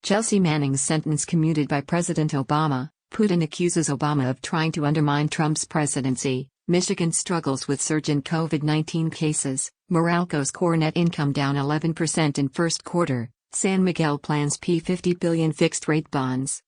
Chelsea Manning's sentence commuted by President Obama. Putin accuses Obama of trying to undermine Trump's presidency. Michigan struggles with surge in COVID-19 cases. Meralco's core net income down 11% in first quarter. San Miguel plans $50 billion fixed-rate bonds.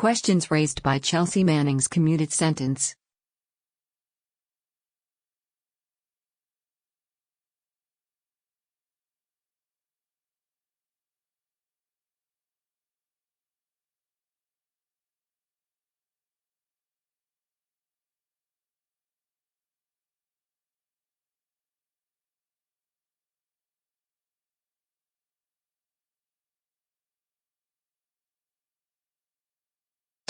Questions raised by Chelsea Manning's commuted sentence.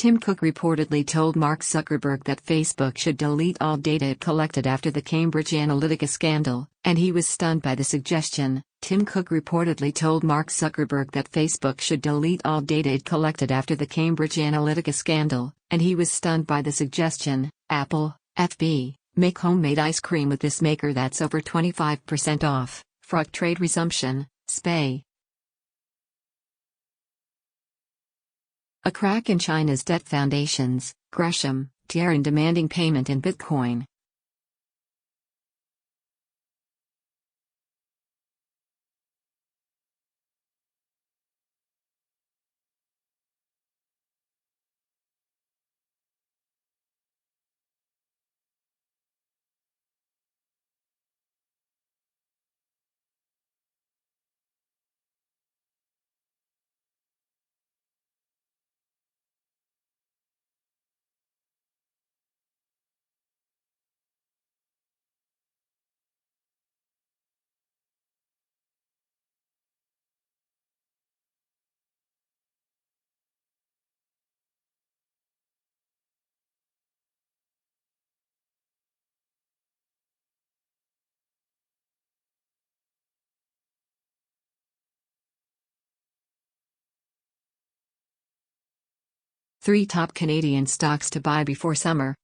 Tim Cook reportedly told Mark Zuckerberg that Facebook should delete all data it collected after the Cambridge Analytica scandal, and he was stunned by the suggestion. Tim Cook reportedly told Mark Zuckerberg that Facebook should delete all data it collected after the Cambridge Analytica scandal, and he was stunned by the suggestion. Apple, FB, make homemade ice cream with this maker that's over 25% off. Frug trade resumption, SPAY. A crack in China's debt foundations. Gresham, Tehran demanding payment in Bitcoin. Three top Canadian stocks to buy before summer.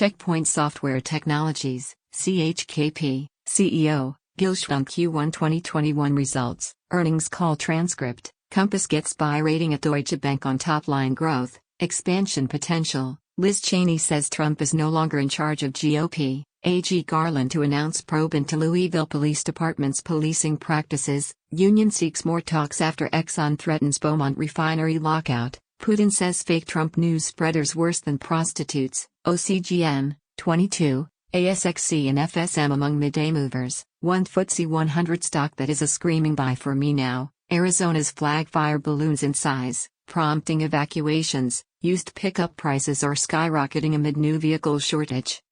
Checkpoint Software Technologies, CHKP, CEO, Gilshun Q1 2021 results, earnings call transcript. Compass gets buy rating at Deutsche Bank on top-line growth, expansion potential. Liz Cheney says Trump is no longer in charge of GOP. AG Garland to announce probe into Louisville Police Department's policing practices. Union seeks more talks after Exxon threatens Beaumont refinery lockout. Putin says fake Trump news spreaders worse than prostitutes. OCGN, 22, ASXC and FSM among midday movers. One FTSE 100 stock that is a screaming buy for me now. Arizona's flag fire balloons in size, prompting evacuations. Used pickup prices are skyrocketing amid new vehicle shortage.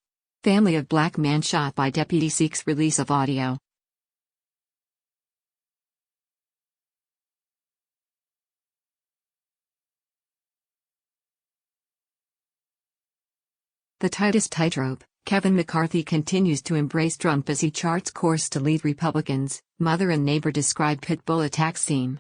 Family of black man shot by deputy seeks release of audio. The tightest tightrope. Kevin McCarthy continues to embrace Trump as he charts course to lead Republicans. Mother and neighbor describe pit bull attack scene.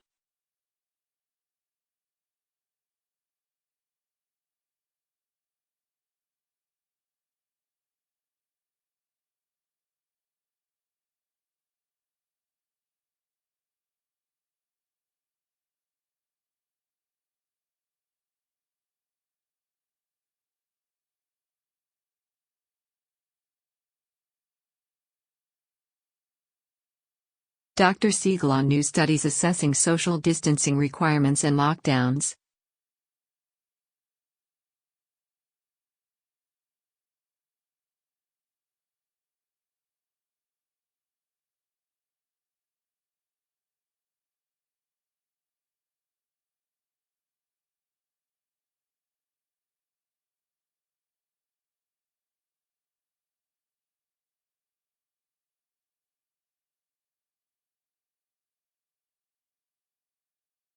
Dr. Siegel on new studies assessing social distancing requirements and lockdowns.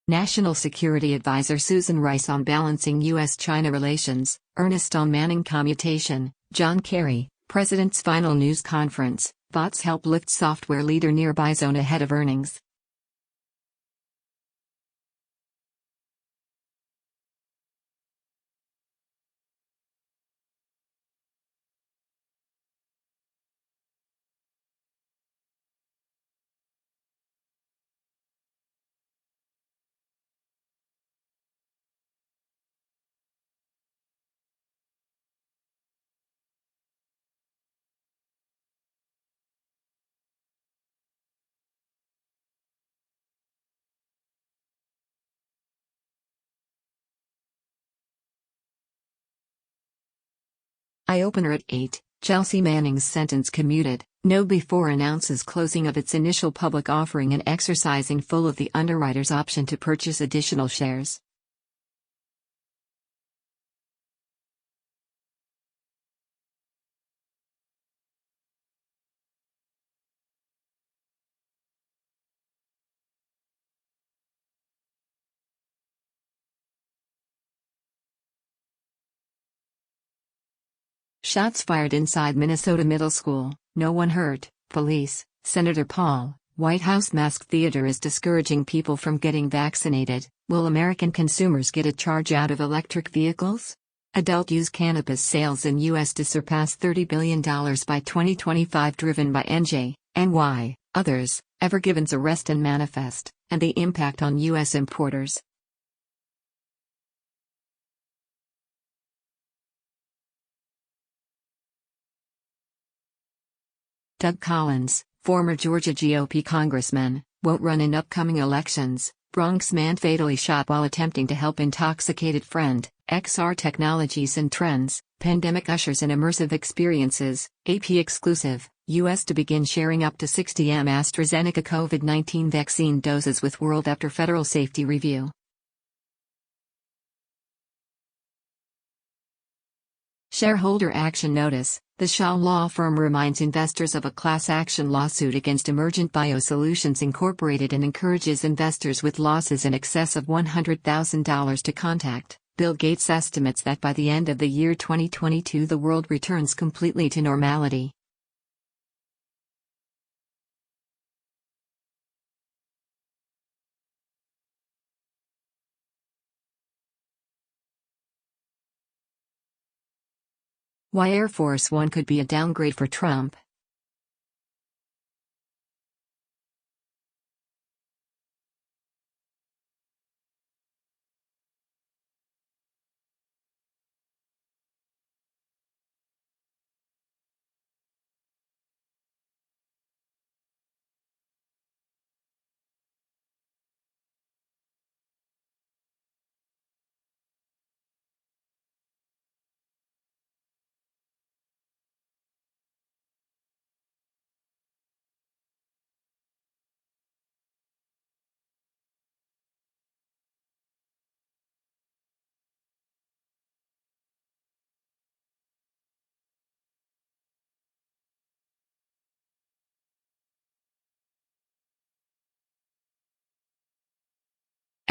National Security Advisor Susan Rice on balancing U.S.-China relations. Ernest on Manning commutation. John Kerry, President's final news conference. Bots help lift software leader nearby zone ahead of earnings. Eye-opener at 8, Chelsea Manning's sentence commuted. No before announces closing of its initial public offering and exercising full of the underwriter's option to purchase additional shares. Shots fired inside Minnesota middle school, no one hurt, police. Senator Paul, White House mask theater is discouraging people from getting vaccinated. Will American consumers get a charge out of electric vehicles? Adult use cannabis sales in U.S. to surpass $30 billion by 2025 driven by NJ, NY, others, Ever Given's arrest and manifest, and the impact on U.S. importers. Doug Collins, former Georgia GOP congressman, won't run in upcoming elections. Bronx man fatally shot while attempting to help intoxicated friend. XR Technologies and Trends, pandemic ushers in immersive experiences. AP exclusive, U.S. to begin sharing up to 60 AstraZeneca COVID-19 vaccine doses with world after federal safety review. Shareholder action notice. The Shaw law firm reminds investors of a class action lawsuit against Emergent Biosolutions Incorporated and encourages investors with losses in excess of $100,000 to contact. Bill Gates estimates that by the end of the year 2022 the world returns completely to normality. Why Air Force One could be a downgrade for Trump.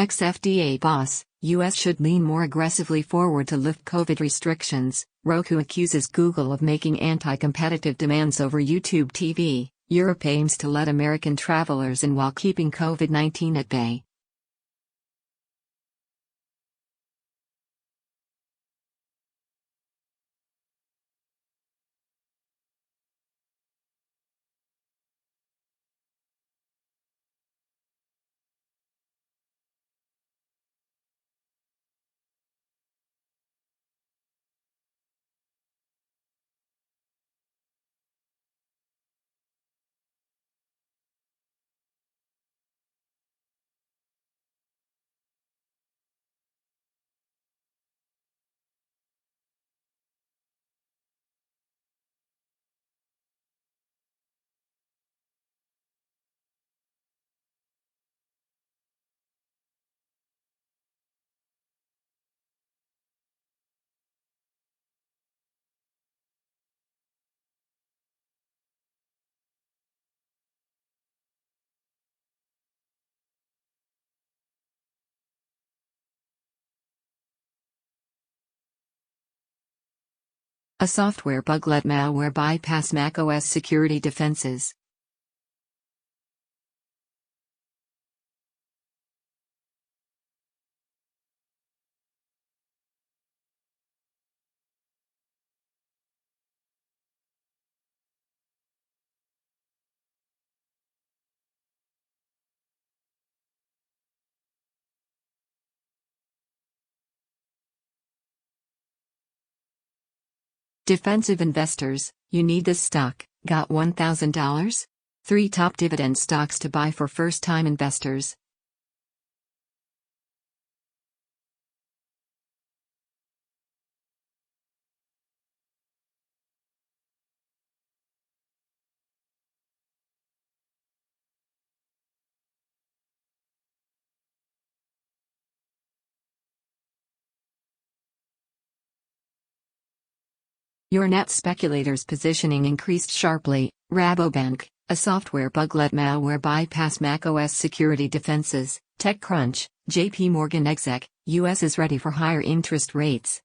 Ex-FDA boss, U.S. should lean more aggressively forward to lift COVID restrictions. Roku accuses Google of making anti-competitive demands over YouTube TV. Europe aims to let American travelers in while keeping COVID-19 at bay. A software bug let malware bypass macOS security defenses. Defensive investors, you need this stock. Got $1,000? 3 top dividend stocks to buy for first-time investors. Your net speculators positioning increased sharply. Rabobank, a software bug let malware bypass macOS security defenses. TechCrunch, JP Morgan exec, US is ready for higher interest rates.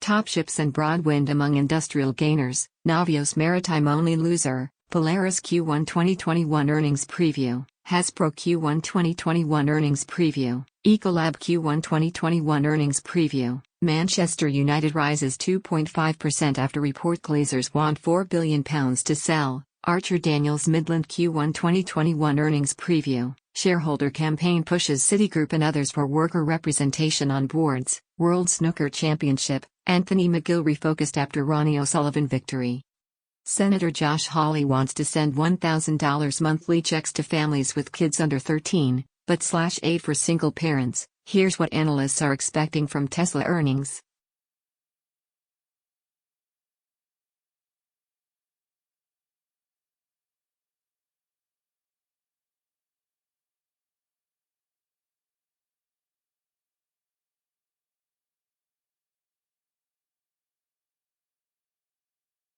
Top ships and Broadwind among industrial gainers. Navios Maritime only loser. Polaris Q1 2021 earnings preview. Hasbro Q1 2021 earnings preview. Ecolab Q1 2021 earnings preview. Manchester United rises 2.5% after report Glazers want £4 billion to sell. Archer Daniels Midland Q1 2021 earnings preview. Shareholder campaign pushes Citigroup and others for worker representation on boards. World Snooker Championship. Anthony McGill refocused after Ronnie O'Sullivan victory. Senator Josh Hawley wants to send $1,000 monthly checks to families with kids under 13, but slash aid for single parents. Here's what analysts are expecting from Tesla earnings.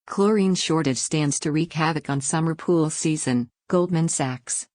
Chlorine shortage stands to wreak havoc on summer pool season. Goldman Sachs.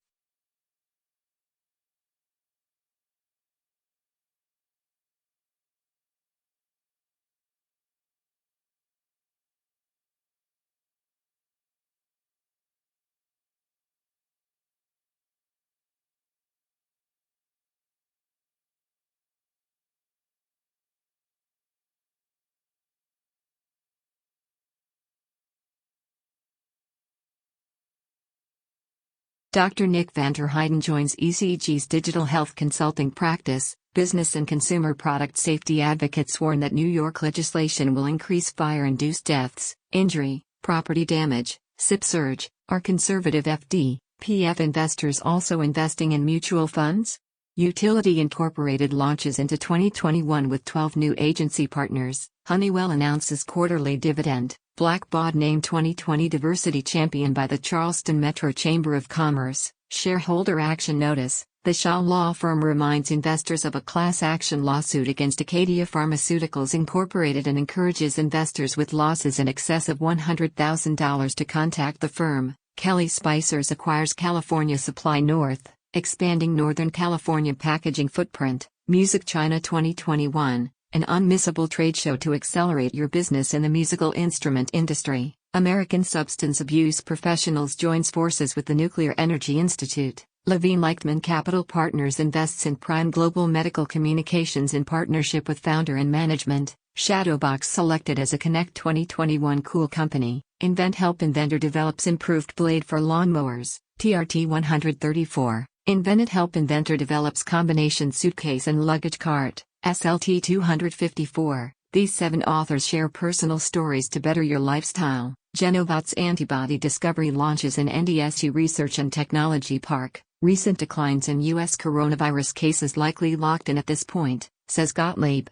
Dr. Nick van der Heijden joins ECG's digital health consulting practice. Business and consumer product safety advocates warn that New York legislation will increase fire-induced deaths, injury, property damage, SIP surge. Are conservative FD/PF investors also investing in mutual funds? Utility Incorporated launches into 2021 with 12 new agency partners. Honeywell announces quarterly dividend. Blackbaud named 2020 Diversity Champion by the Charleston Metro Chamber of Commerce. Shareholder action notice. The Shaw law firm reminds investors of a class action lawsuit against Acadia Pharmaceuticals Incorporated and encourages investors with losses in excess of $100,000 to contact the firm. Kelly Spicers acquires California Supply North, expanding Northern California packaging footprint. Music China 2021, an unmissable trade show to accelerate your business in the musical instrument industry. American substance abuse professionals joins forces with the Nuclear Energy Institute. Levine Leichtman Capital Partners invests in Prime Global Medical Communications in partnership with founder and management. Shadowbox selected as a Connect 2021 Cool Company. Invent Help Inventor develops improved blade for lawnmowers. TRT 134. Invented Help Inventor develops combination suitcase and luggage cart. SLT 254. These 7 authors share personal stories to better your lifestyle. Genovox Antibody Discovery launches in NDSU Research and Technology Park. Recent declines in U.S. coronavirus cases likely locked in at this point, says Gottlieb.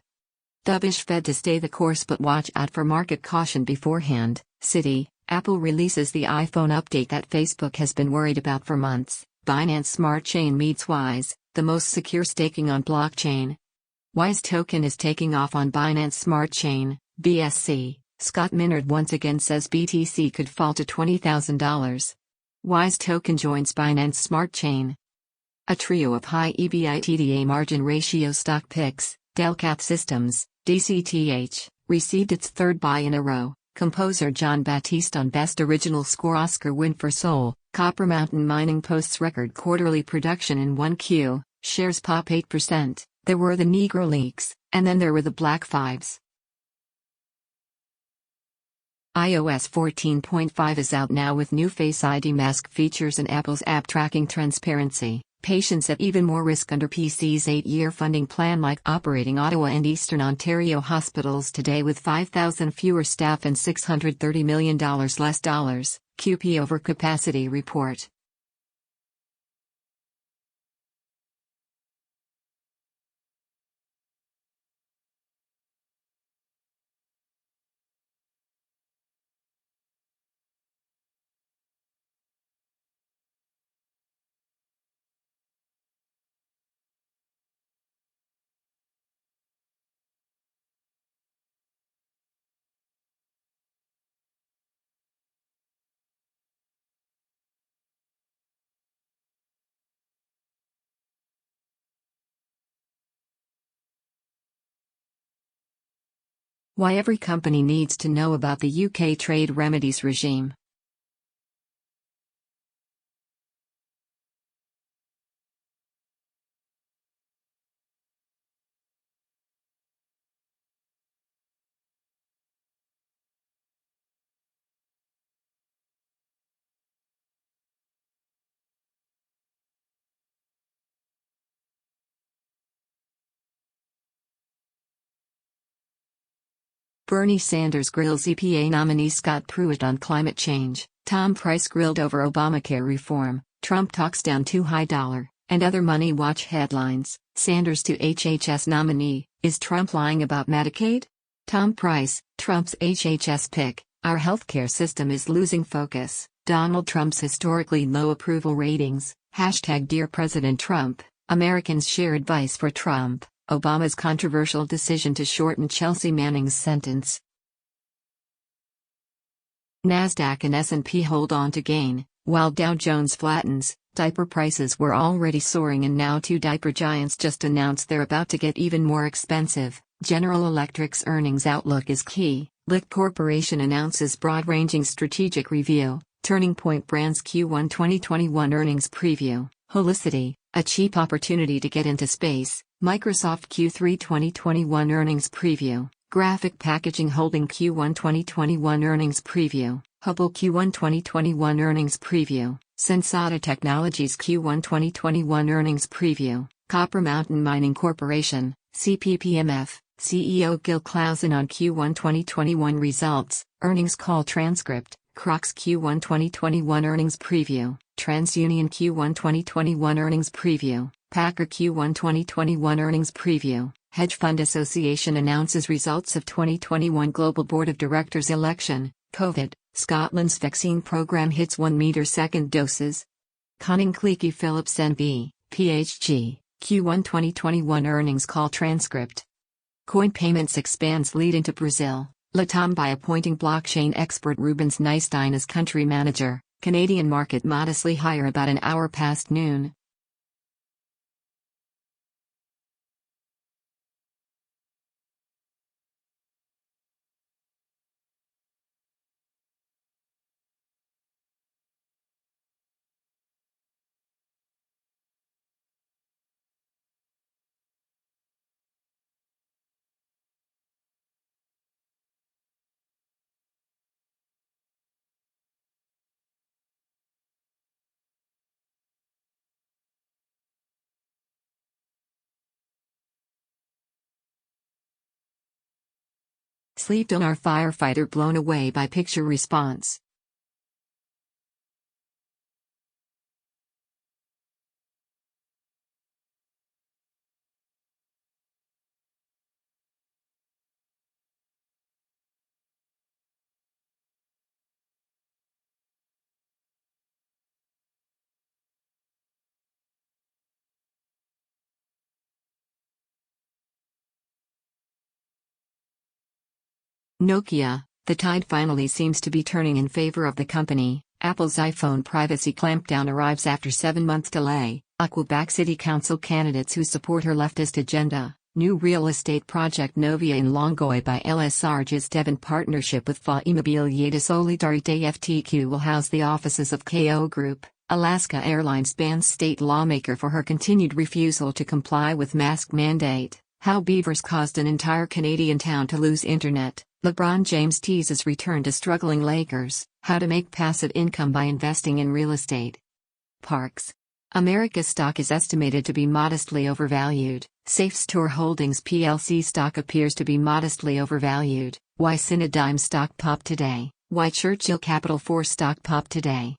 Dovish Fed to stay the course but watch out for market caution beforehand. Citi, Apple releases the iPhone update that Facebook has been worried about for months. Binance Smart Chain meets Wise, the most secure staking on blockchain. Wise token is taking off on Binance Smart Chain, BSC. Scott Minerd once again says BTC could fall to $20,000. Wise token joins Binance Smart Chain. A trio of high EBITDA margin ratio stock picks. Delcath Systems, DCTH, received its 3rd buy in a row. Composer John Batiste on Best Original Score Oscar win for Soul. Copper Mountain Mining posts record quarterly production in 1Q, shares pop 8%. There were the Negro Leaks, and then there were the Black Fives. iOS 14.5 is out now with new Face ID mask features and Apple's app tracking transparency. Patients at even more risk under PC's 8-year funding plan, like operating Ottawa and Eastern Ontario hospitals today with 5,000 fewer staff and $630 million less dollars. QP overcapacity report. Why every company needs to know about the UK trade remedies regime. Bernie Sanders grills EPA nominee Scott Pruitt on climate change. Tom Price grilled over Obamacare reform. Trump talks down too high dollar, and other Money Watch headlines. Sanders to HHS nominee. Is Trump lying about Medicaid? Tom Price, Trump's HHS pick. Our healthcare system is losing focus. Donald Trump's historically low approval ratings. #Dear President Trump. Americans share advice for Trump. Obama's controversial decision to shorten Chelsea Manning's sentence. Nasdaq and S&P hold on to gain, while Dow Jones flattens. Diaper prices were already soaring and now 2 diaper giants just announced they're about to get even more expensive. General Electric's earnings outlook is key. Lick Corporation announces broad-ranging strategic review. Turning Point Brands Q1 2021 earnings preview. Holicity, a cheap opportunity to get into space. Microsoft Q3 2021 earnings preview. Graphic Packaging Holding Q1 2021 earnings preview. Hubble Q1 2021 earnings preview. Sensata Technologies Q1 2021 earnings preview. Copper Mountain Mining Corporation, CPPMF, CEO Gil Clausen on Q1 2021 results, earnings call transcript. Crocs Q1 2021 earnings preview. TransUnion Q1 2021 earnings preview. Packer Q1 2021 earnings preview. Hedge Fund Association announces results of 2021 Global Board of Directors election. COVID, Scotland's vaccine program hits 1 meter second doses. Conning Cleekey Phillips NB, PhD, Q1 2021 earnings call transcript. Coin payments expands lead into Brazil. Latam by appointing blockchain expert Rubens Neistein as country manager. Canadian market modestly higher about an hour past noon. Sleep on our firefighter blown away by picture response. Nokia, the tide finally seems to be turning in favor of the company. Apple's iPhone privacy clampdown arrives after 7-month delay. Aquaback City Council candidates who support her leftist agenda. New real estate project Novia in Longoy by LS Sarge's Devon partnership with FA Immobilier de Solidarité FTQ will house the offices of KO Group. Alaska Airlines bans state lawmaker for her continued refusal to comply with mask mandate. How beavers caused an entire Canadian town to lose internet. LeBron James teases return to struggling Lakers. How to make passive income by investing in real estate. Parks. America's stock is estimated to be modestly overvalued. Safe Store Holdings plc stock appears to be modestly overvalued. Why Cinedigm stock popped today? Why Churchill Capital 4 stock popped today?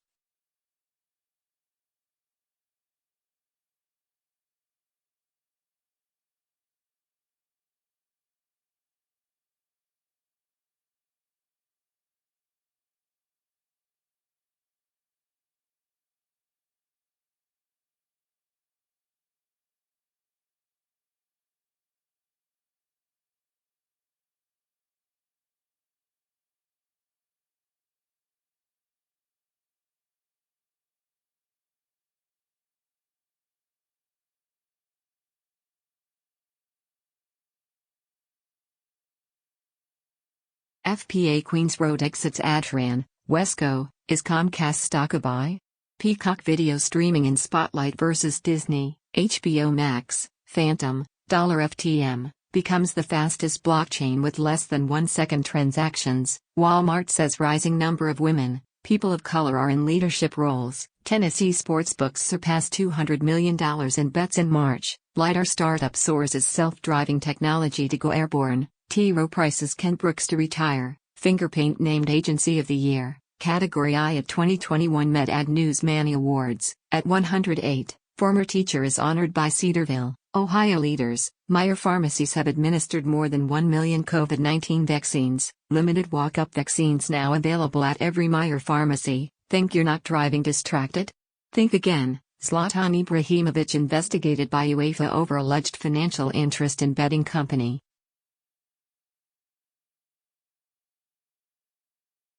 FPA Queens Road exits Adtran. Wesco, is Comcast stock a buy? Peacock video streaming in spotlight versus Disney. HBO Max, Phantom, $FTM, becomes the fastest blockchain with less than 1-second transactions. Walmart says rising number of women, people of color are in leadership roles. Tennessee sportsbooks surpass $200 million in bets in March. LiDAR startup soars as self-driving technology to go airborne. T. Rowe Price's Ken Brooks to retire. Fingerpaint named Agency of the Year. Category I at 2021 MedAd News Manny Awards. At 108, former teacher is honored by Cedarville, Ohio leaders. Meyer pharmacies have administered more than 1 million COVID-19 vaccines. Limited walk-up vaccines now available at every Meyer pharmacy. Think you're not driving distracted? Think again. Zlatan Ibrahimovic investigated by UEFA over alleged financial interest in betting company.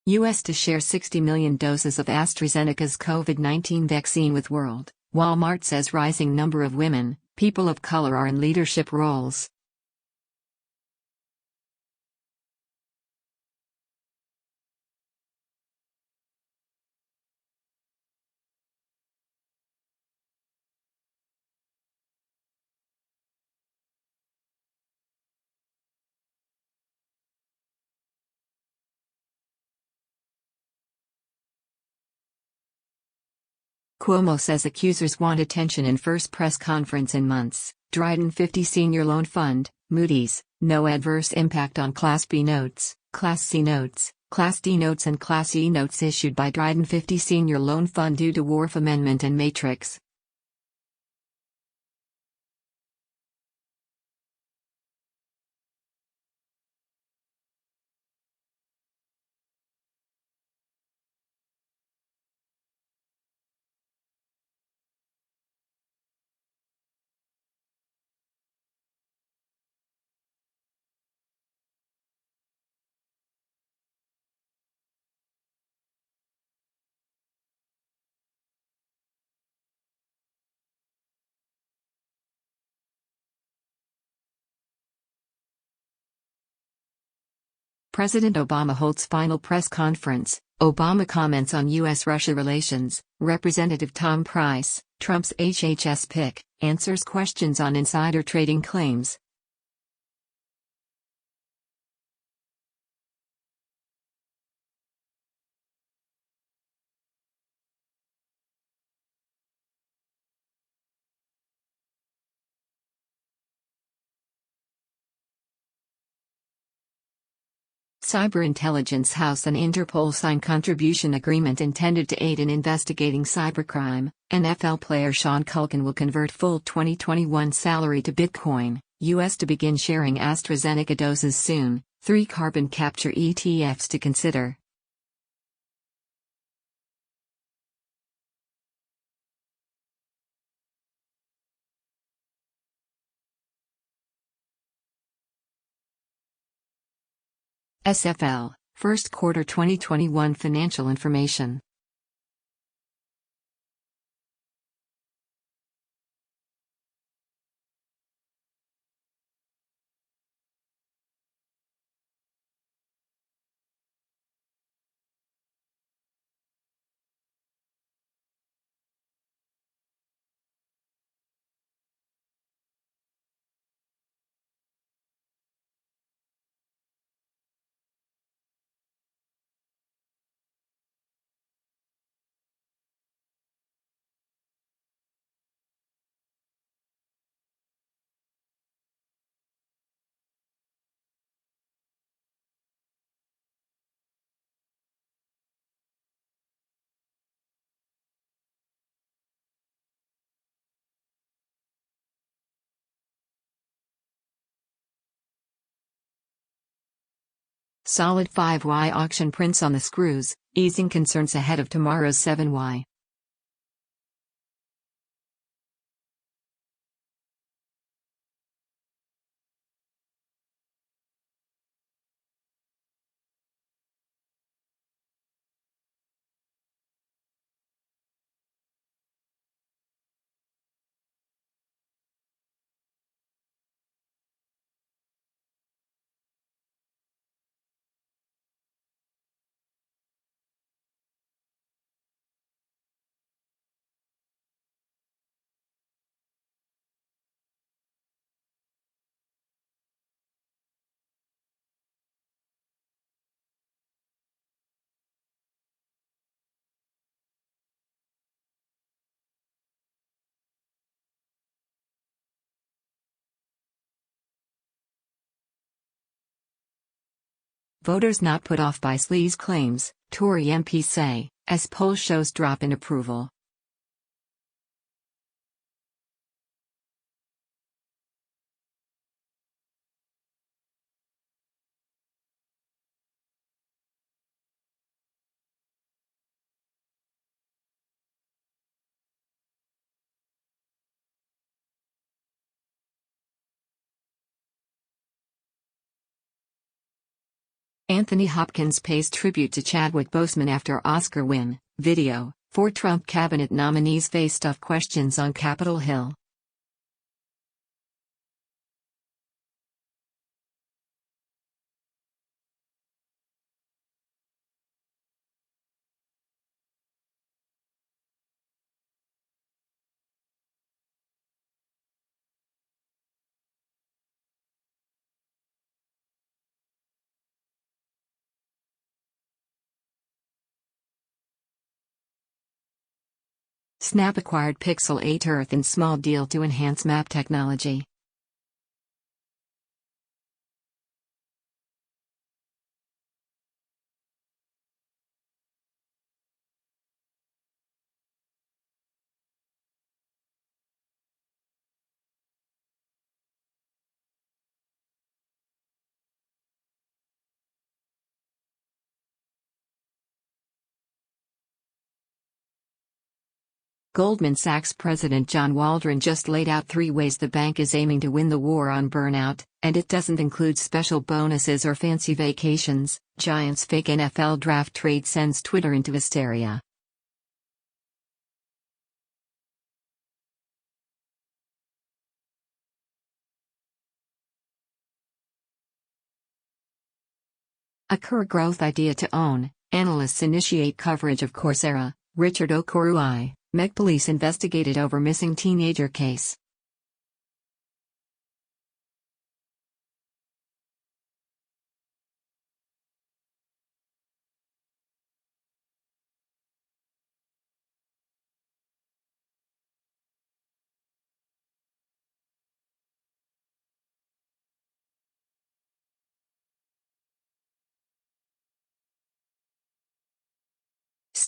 U.S. to share 60 million doses of AstraZeneca's COVID-19 vaccine with world. Walmart says rising number of women, people of color are in leadership roles. Cuomo says accusers want attention in first press conference in months. Dryden 50 Senior Loan Fund, Moody's, no adverse impact on Class B notes, Class C notes, Class D notes and Class E notes issued by Dryden 50 Senior Loan Fund due to Wharf Amendment and Matrix. President Obama holds final press conference. Obama comments on U.S.-Russia relations. Representative Tom Price, Trump's HHS pick, answers questions on insider trading claims. Cyberintelligence House and Interpol sign contribution agreement intended to aid in investigating cybercrime. NFL player Sean Culkin will convert full 2021 salary to Bitcoin. U.S. to begin sharing AstraZeneca doses soon. 3 carbon capture ETFs to consider. SFL, First Quarter 2021 Financial Information. Solid 5Y auction prints on the screws, easing concerns ahead of tomorrow's 7Y. Voters not put off by sleaze claims, Tory MPs say, as poll shows drop in approval. Anthony Hopkins pays tribute to Chadwick Boseman after Oscar win. Video, 4 Trump cabinet nominees face tough questions on Capitol Hill. Snap acquired Pixel 8 Earth in small deal to enhance map technology. Goldman Sachs President John Waldron just laid out 3 ways the bank is aiming to win the war on burnout, and it doesn't include special bonuses or fancy vacations. Giants' fake NFL draft trade sends Twitter into hysteria. A career growth idea to own. Analysts initiate coverage of Coursera. Richard Okoruai, Met Police investigated over missing teenager case.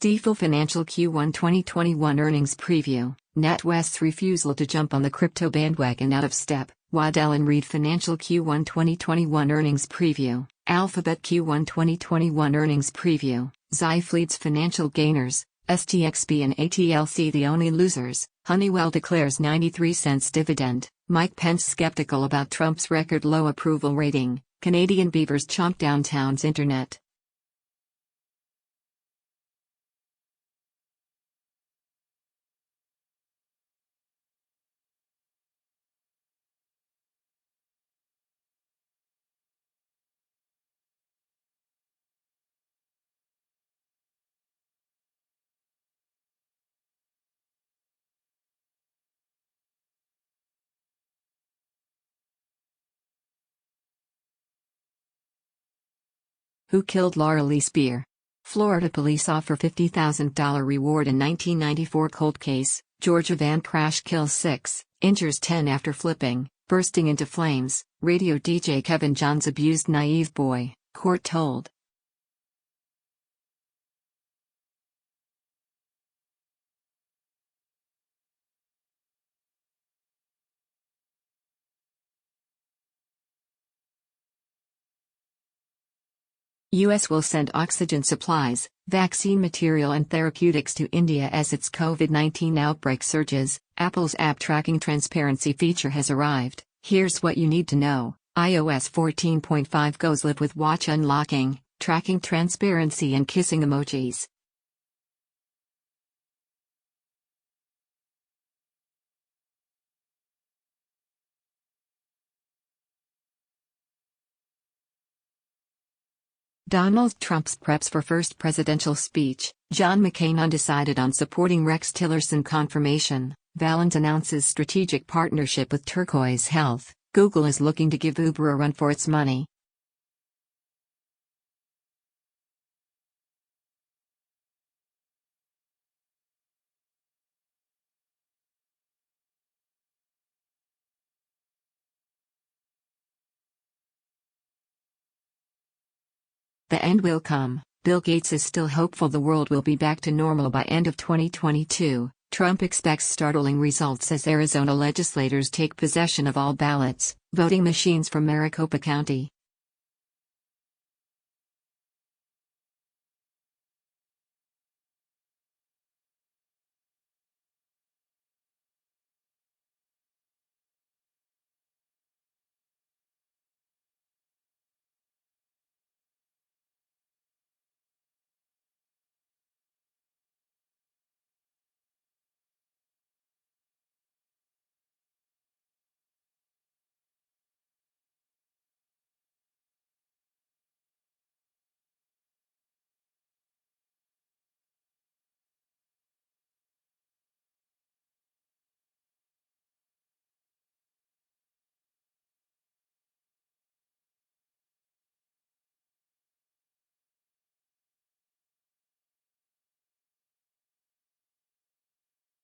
Stifel Financial Q1 2021 Earnings Preview. NatWest's refusal to jump on the crypto bandwagon out of step. Waddell & Reed Financial Q1 2021 Earnings Preview. Alphabet Q1 2021 Earnings Preview. Zyfleet's financial gainers. STXB and ATLC the only losers. Honeywell declares 93 cents dividend. Mike Pence skeptical about Trump's record low approval rating. Canadian beavers chomp downtown's internet. Who killed Laura Lee Spear? Florida police offer $50,000 reward in 1994 cold case. Georgia van crash kills 6, injures 10 after flipping, bursting into flames. Radio DJ Kevin Johns abused naive boy, court told. U.S. will send oxygen supplies, vaccine material and therapeutics to India as its COVID-19 outbreak surges. Apple's app tracking transparency feature has arrived. Here's what you need to know. iOS 14.5 goes live with watch unlocking, tracking transparency and kissing emojis. Donald Trump's preps for first presidential speech. John McCain undecided on supporting Rex Tillerson confirmation. Valens announces strategic partnership with Turquoise Health. Google is looking to give Uber a run for its money. The end will come. Bill Gates is still hopeful the world will be back to normal by end of 2022. Trump expects startling results as Arizona legislators take possession of all ballots, voting machines from Maricopa County.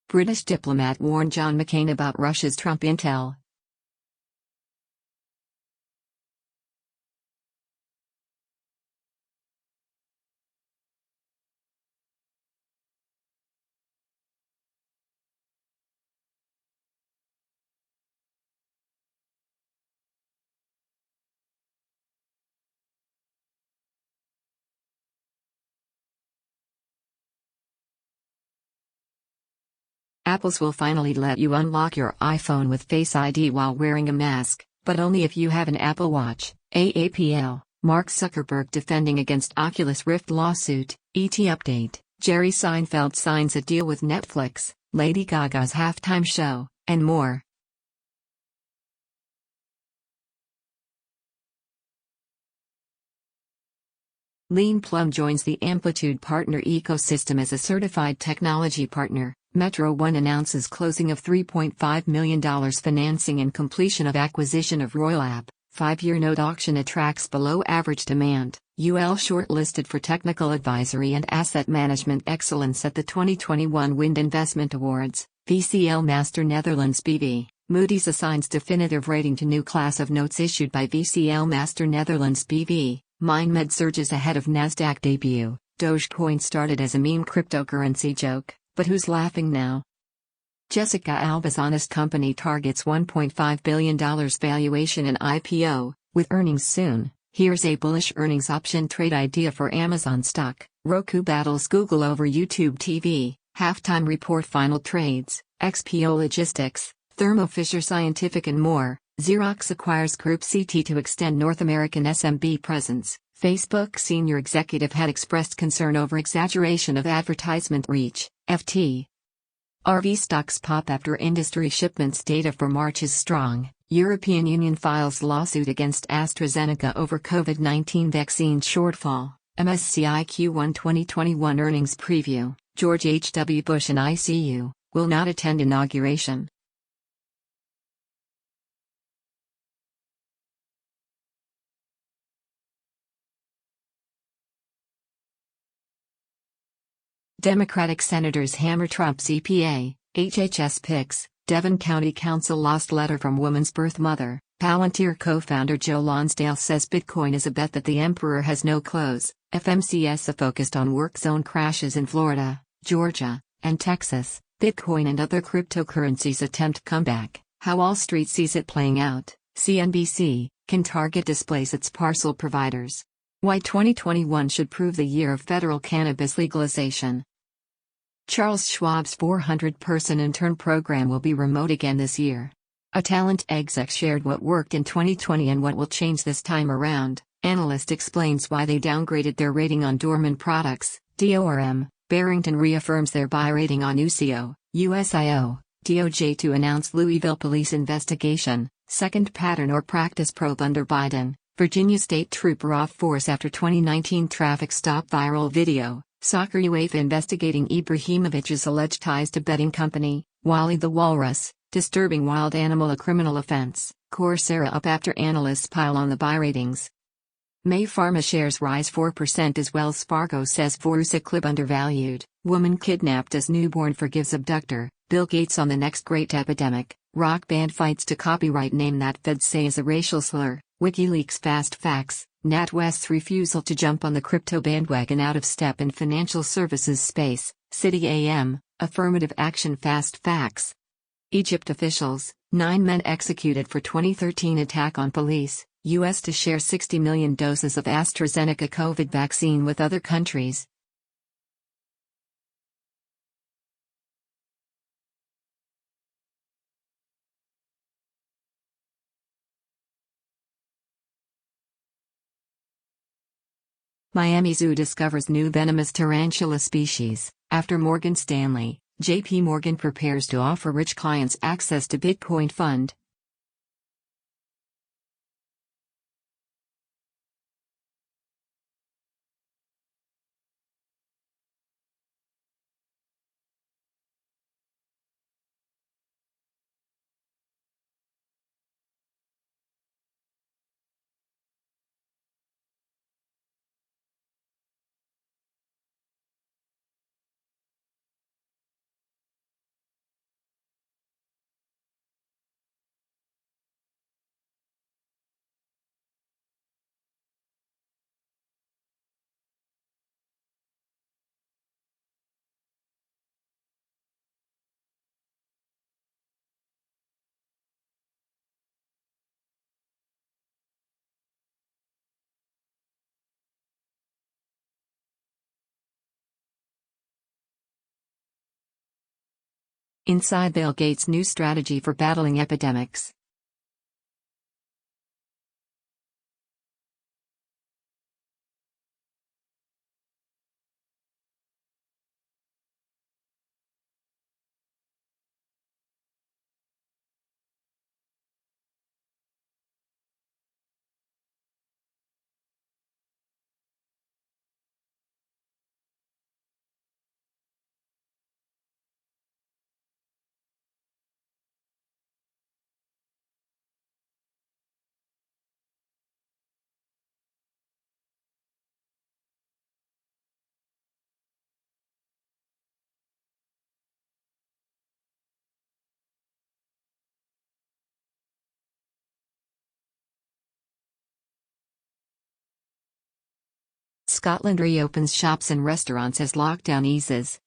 British diplomat warned John McCain about Russia's Trump intel. Apple's will finally let you unlock your iPhone with Face ID while wearing a mask, but only if you have an Apple Watch. AAPL. Mark Zuckerberg defending against Oculus Rift lawsuit. ET update. Jerry Seinfeld signs a deal with Netflix, Lady Gaga's halftime show, and more. Lean Plum joins the Amplitude Partner ecosystem as a certified technology partner. Metro One announces closing of $3.5 million financing and completion of acquisition of Royal. 5-year note auction attracts below average demand. UL shortlisted for technical advisory and asset management excellence at the 2021 Wind Investment Awards. VCL Master Netherlands BV. Moody's assigns definitive rating to new class of notes issued by VCL Master Netherlands BV. MindMed surges ahead of Nasdaq debut. Dogecoin started as a meme cryptocurrency joke, but who's laughing now? Jessica Alba's Honest Company targets $1.5 billion valuation in IPO, with earnings soon. Here's a bullish earnings option trade idea for Amazon stock. Roku battles Google over YouTube TV. Halftime report final trades. XPO Logistics, Thermo Fisher Scientific and more. Xerox acquires Group CT to extend North American SMB presence. Facebook senior executive had expressed concern over exaggeration of advertisement reach. FT. RV stocks pop after industry shipments data for March is strong. European Union files lawsuit against AstraZeneca over COVID-19 vaccine shortfall. MSCI Q1 2021 earnings preview. George H.W. Bush in ICU, will not attend inauguration. Democratic senators hammer Trump's EPA. HHS picks. Devon County Council lost letter from woman's birth mother. Palantir co-founder Joe Lonsdale says Bitcoin is a bet that the emperor has no clothes. FMCSA focused on work zone crashes in Florida, Georgia, and Texas. Bitcoin and other cryptocurrencies attempt comeback. How Wall Street sees it playing out. CNBC, can Target displace its parcel providers? Why 2021 should prove the year of federal cannabis legalization. Charles Schwab's 400-person intern program will be remote again this year. A talent exec shared what worked in 2020 and what will change this time around. Analyst explains why they downgraded their rating on dormant products. DORM, Barrington reaffirms their buy rating on UCO. USIO, DOJ to announce Louisville police investigation. Second pattern or practice probe under Biden. Virginia state trooper off force after 2019 traffic stop viral video. Soccer UEFA investigating Ibrahimovic's alleged ties to betting company. Wally the Walrus, disturbing wild animal a criminal offense. Coursera up after analysts pile on the buy ratings. May Pharma shares rise 4% as Wells Fargo says Voruciclib undervalued. Woman kidnapped as newborn forgives abductor. Bill Gates on the next great epidemic. Rock band fights to copyright name that feds say is a racial slur. WikiLeaks fast facts. NatWest's refusal to jump on the crypto bandwagon out of step in financial services space. City AM, affirmative action fast facts. Egypt officials, 9 men executed for 2013 attack on police. U.S. to share 60 million doses of AstraZeneca COVID vaccine with other countries. Miami Zoo discovers new venomous tarantula species. After Morgan Stanley, J.P. Morgan prepares to offer rich clients access to Bitcoin fund. Inside Bill Gates' new strategy for battling epidemics. Scotland reopens shops and restaurants as lockdown eases.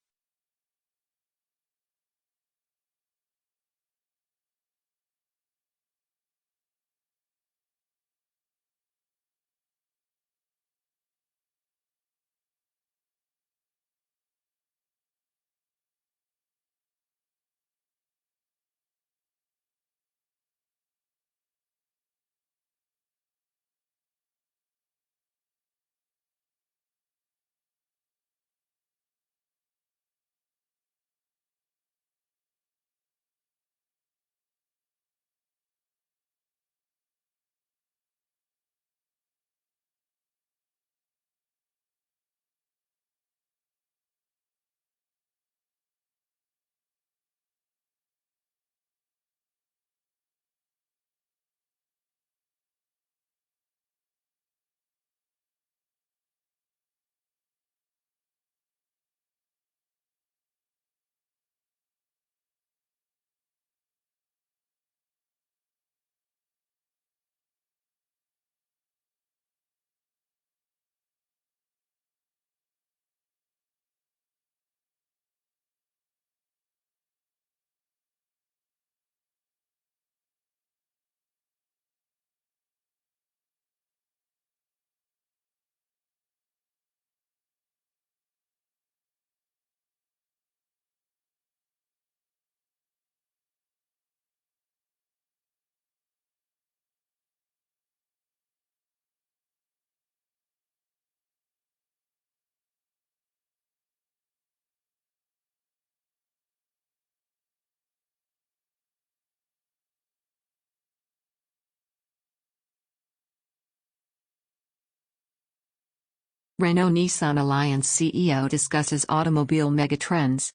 Renault-Nissan Alliance CEO discusses automobile megatrends.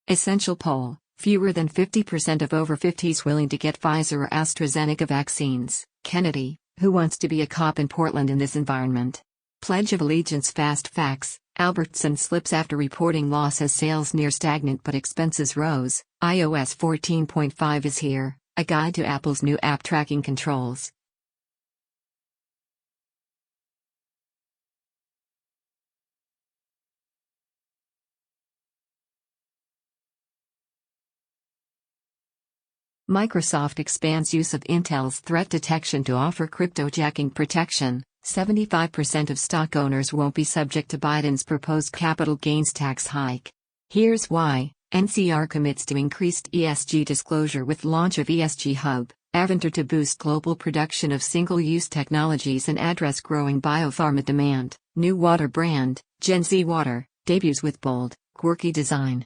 Essential poll: fewer than 50% of over 50s willing to get Pfizer or AstraZeneca vaccines. Kennedy, who wants to be a cop in Portland in this environment? Pledge of Allegiance. Fast facts: Albertson slips after reporting loss as sales near stagnant but expenses rose. iOS 14.5 is here, a guide to Apple's new app tracking controls. Microsoft expands use of Intel's threat detection to offer cryptojacking protection. 75% of stock owners won't be subject to Biden's proposed capital gains tax hike. Here's why: NCR commits to increased ESG disclosure with launch of ESG Hub, Aventure to boost global production of single-use technologies and address growing biopharma demand. New water brand, Gen Z Water, debuts with bold, quirky design.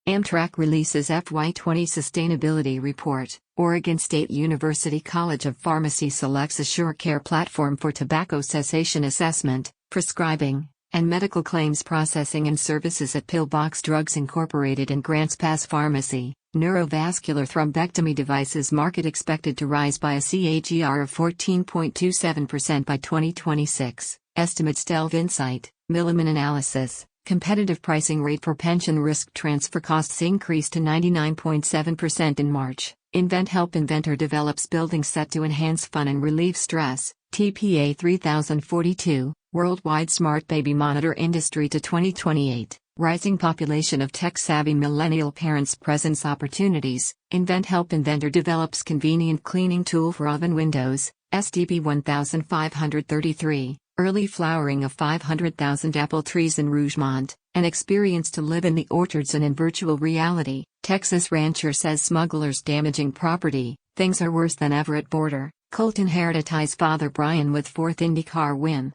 Amtrak releases FY20 Sustainability Report. Oregon State University College of Pharmacy selects AssureCare platform for tobacco cessation assessment, prescribing, and medical claims processing and services at Pillbox Drugs Incorporated and Grants Pass Pharmacy. Neurovascular thrombectomy devices market expected to rise by a CAGR of 14.27% by 2026. Estimates delve insight, Milliman analysis. Competitive pricing rate for pension risk transfer costs increased to 99.7% in March. Invent Help Inventor develops building set to enhance fun and relieve stress. TPA 3042, Worldwide Smart Baby Monitor Industry to 2028. Rising population of tech-savvy millennial parents presents opportunities. Invent Help Inventor develops convenient cleaning tool for oven windows. SDB 1533. Early flowering of 500,000 apple trees in Rougemont, an experience to live in the orchards and in virtual reality. Texas rancher says smugglers damaging property. Things are worse than ever at border. Colton Herta ties father Brian with fourth IndyCar win.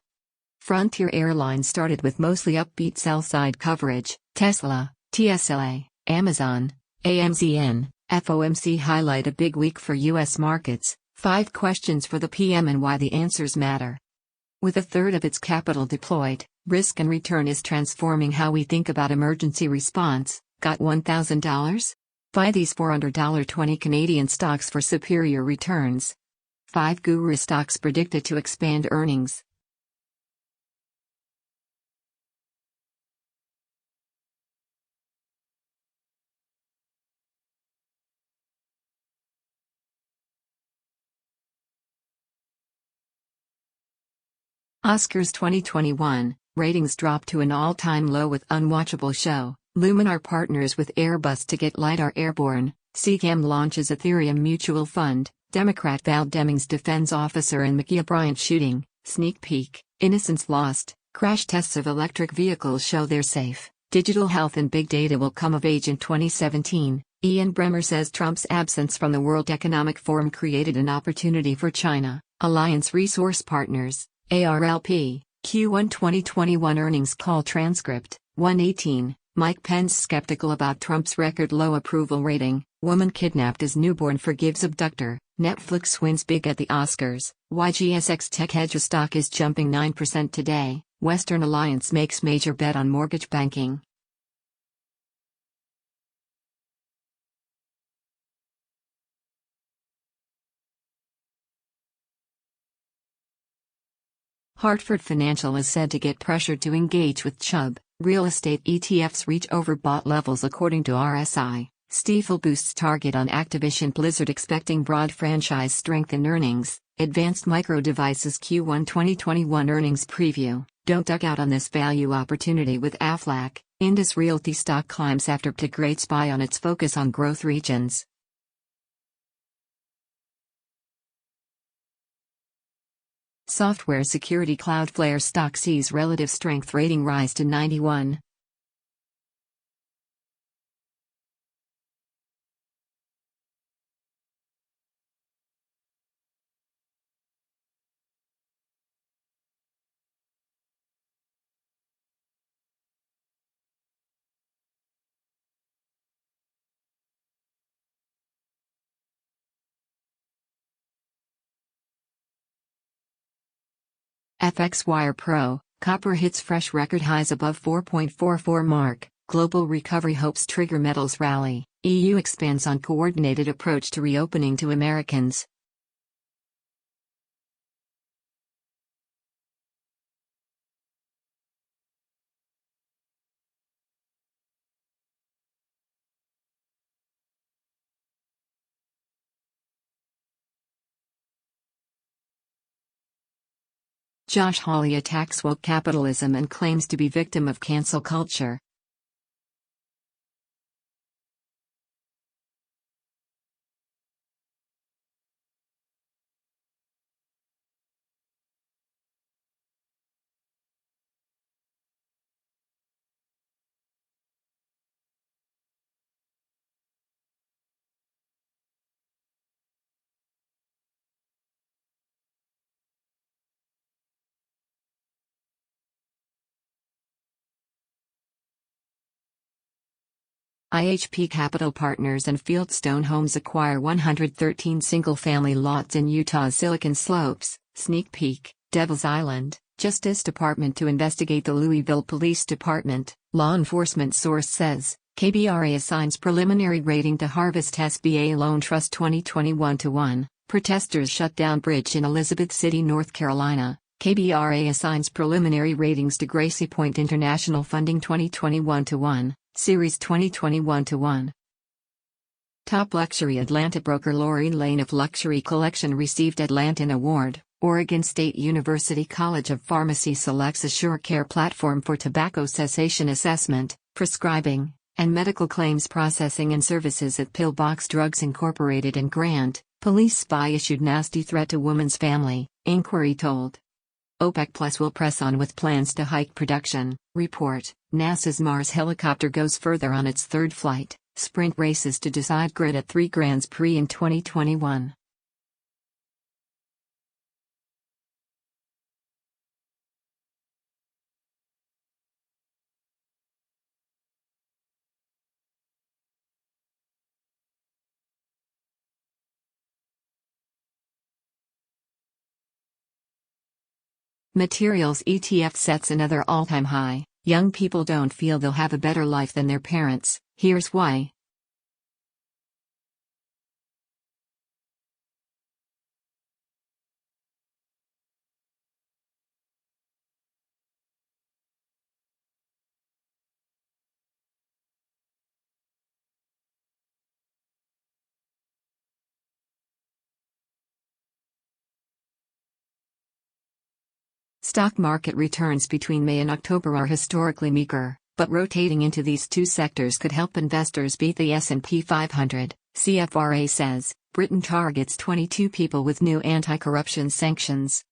Frontier Airlines started with mostly upbeat sell-side coverage. Tesla, TSLA, Amazon, AMZN, FOMC highlight a big week for U.S. markets. 5 questions for the PM and why the answers matter. With a third of its capital deployed, Risk and Return is transforming how we think about emergency response. Got $1,000? Buy these for under $20 Canadian stocks for superior returns. 5 Guru stocks predicted to expand earnings. Oscars 2021, ratings dropped to an all-time low with Unwatchable Show. Luminar partners with Airbus to get LiDAR airborne. CCAM launches Ethereum mutual fund. Democrat Val Demings defends officer in Ma'Khia Bryant shooting. Sneak peek. Innocence lost. Crash tests of electric vehicles show they're safe. Digital health and big data will come of age in 2017. Ian Bremmer says Trump's absence from the World Economic Forum created an opportunity for China. Alliance Resource Partners, ARLP, Q1 2021 earnings call transcript, 118. Mike Pence skeptical about Trump's record low approval rating. Woman kidnapped as newborn forgives abductor. Netflix wins big at the Oscars. YGSX tech hedge stock is jumping 9% today. Western Alliance makes major bet on mortgage banking. Hartford Financial is said to get pressured to engage with Chubb. Real estate ETFs reach overbought levels according to RSI. Stifel boosts target on Activision Blizzard expecting broad franchise strength in earnings. Advanced Micro Devices Q1 2021 earnings preview. Don't duck out on this value opportunity with Aflac. Indus Realty stock climbs after to great spy on its focus on growth regions. Software security Cloudflare stock sees relative strength rating rise to 91. FX Wire Pro, copper hits fresh record highs above 4.44 mark. Global recovery hopes trigger metals rally. EU expands on coordinated approach to reopening to Americans. Josh Hawley attacks woke capitalism and claims to be victim of cancel culture. IHP Capital Partners and Fieldstone Homes acquire 113 single-family lots in Utah's Silicon Slopes. Sneak peek, Devil's Island, Justice Department to investigate the Louisville Police Department. Law enforcement source says, KBRA assigns preliminary rating to Harvest SBA Loan Trust 2021-1. Protesters shut down bridge in Elizabeth City, North Carolina. KBRA assigns preliminary ratings to Gracie Point International Funding 2021-1. Series 2021-1. Top luxury Atlanta broker Lori Lane of Luxury Collection received Atlantan Award. Oregon State University College of Pharmacy selects Assure Care platform for tobacco cessation assessment, prescribing, and medical claims processing and services at Pillbox Drugs Incorporated and Grant. Police spy issued nasty threat to woman's family, inquiry told. OPEC Plus will press on with plans to hike production. Report, NASA's Mars helicopter goes further on its third flight. Sprint races to decide grid at 3 Grands Prix in 2021. Materials ETF sets another all-time high. Young people don't feel they'll have a better life than their parents. Here's why. Stock market returns between May and October are historically meager, but rotating into these two sectors could help investors beat the S&P 500, CFRA says. Britain targets 22 people with new anti-corruption sanctions.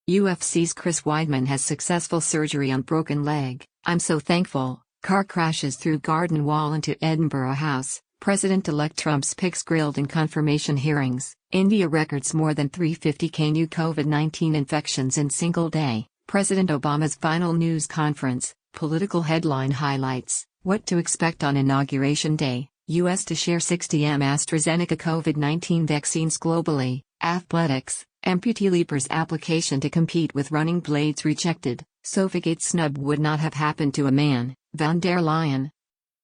UFC's Chris Weidman has successful surgery on broken leg. I'm so thankful. Car crashes through garden wall into Edinburgh House. President-elect Trump's picks grilled in confirmation hearings. India records more than 350,000 new COVID-19 infections in single day. President Obama's final news conference. Political headline highlights. What to expect on Inauguration Day. U.S. to share 60 AstraZeneca COVID-19 vaccines globally. Athletics. Amputee leapers application to compete with running blades rejected. Sofagate snub would not have happened to a man. Von der Leyen.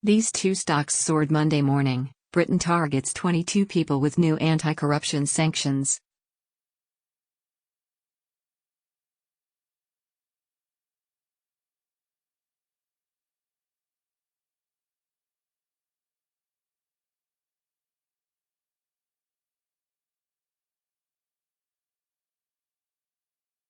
These two stocks soared Monday morning. Britain targets 22 people with new anti-corruption sanctions.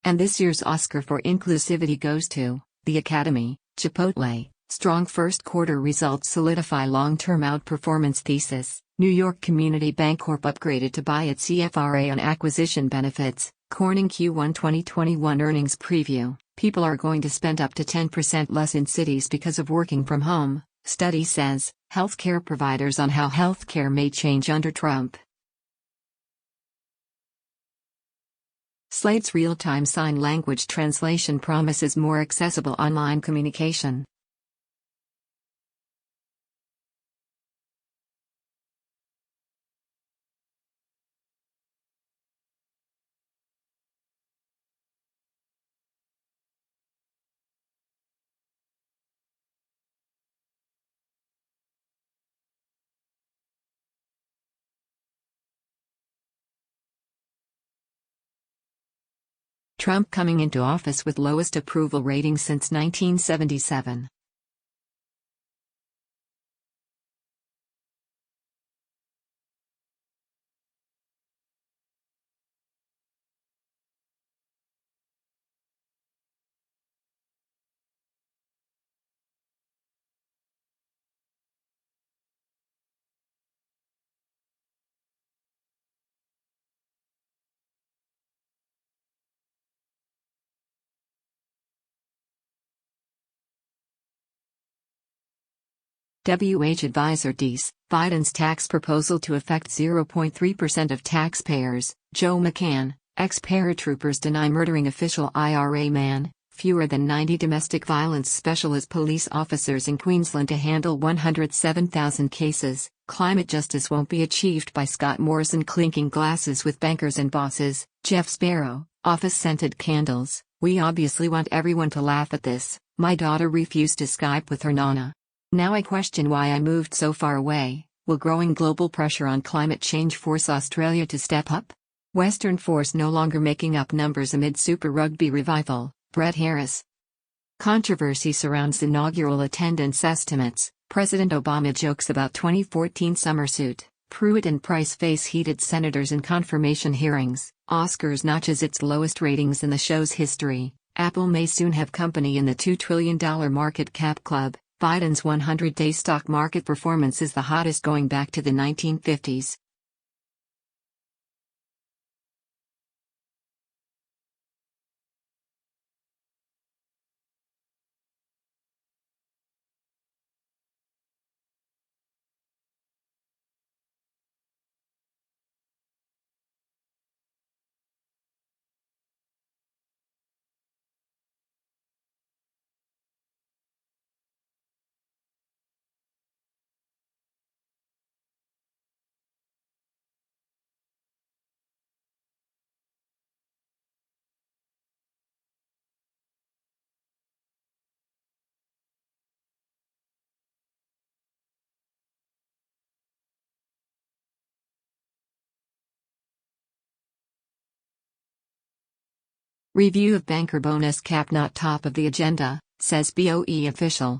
And this year's Oscar for Inclusivity goes to the Academy. Chipotle. Strong first quarter results solidify long-term outperformance thesis. New York Community Bancorp upgraded to buy its CFRA on acquisition benefits. Corning Q1 2021 earnings preview. People are going to spend up to 10% less in cities because of working from home, study says. Healthcare providers on how healthcare may change under Trump. Slate's real-time sign language translation promises more accessible online communication. Trump coming into office with lowest approval rating since 1977. WH Advisor Dees, Biden's tax proposal to affect 0.3% of taxpayers. Joe McCann, ex-paratroopers deny murdering official IRA man. Fewer than 90 domestic violence specialist police officers in Queensland to handle 107,000 cases. Climate justice won't be achieved by Scott Morrison clinking glasses with bankers and bosses. Jeff Sparrow, office-scented candles. We obviously want everyone to laugh at this. My daughter refused to Skype with her Nana. Now I question why I moved so far away. Will growing global pressure on climate change force Australia to step up? Western force no longer making up numbers amid Super Rugby revival. Brett Harris. Controversy surrounds inaugural attendance estimates. President Obama jokes about 2014 summer suit. Pruitt and Price face heated senators in confirmation hearings. Oscars notches its lowest ratings in the show's history. Apple may soon have company in the $2 trillion market cap club. Biden's 100-day stock market performance is the hottest going back to the 1950s. Review of banker bonus cap not top of the agenda, says BOE official.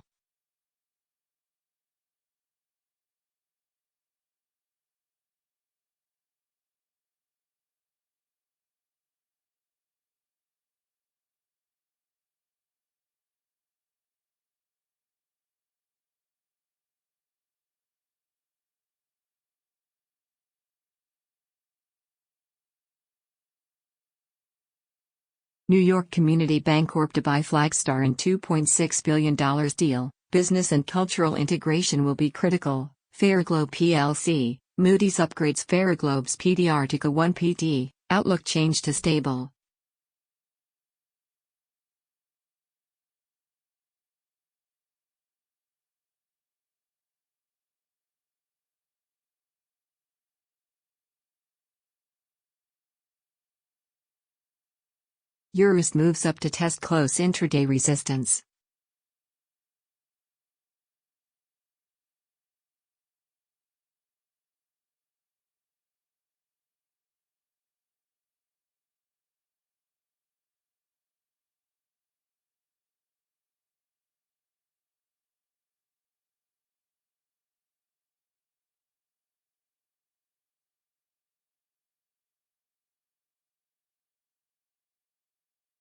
New York Community Bancorp to buy Flagstar in $2.6 billion deal. Business and cultural integration will be critical. Fairglobe plc. Moody's upgrades Fairglobe's PDR to K1 PT. Outlook change to stable. Eurus moves up to test close intraday resistance.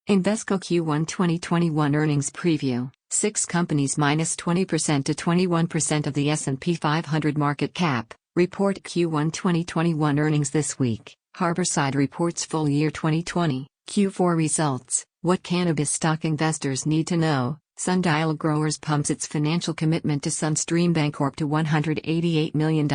Invesco Q1 2021 earnings preview. 6 companies minus 20% to 21% of the S&P 500 market cap. Report Q1 2021 earnings this week. Harborside reports full year 2020 Q4 results. What cannabis stock investors need to know. Sundial Growers pumps its financial commitment to Sunstream Bancorp to $188 million.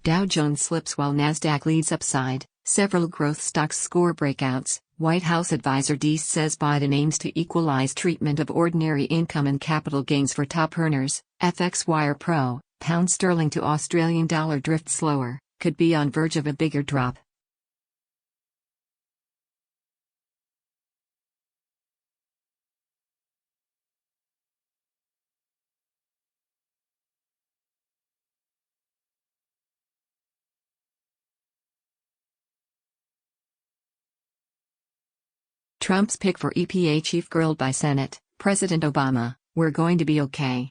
Dow Jones slips while Nasdaq leads upside. Several growth stocks score breakouts. White House advisor Deese says Biden aims to equalize treatment of ordinary income and capital gains for top earners. FX Wire Pro, pound sterling to Australian dollar drifts slower, could be on verge of a bigger drop. Trump's pick for EPA chief grilled by Senate. President Obama, we're going to be okay.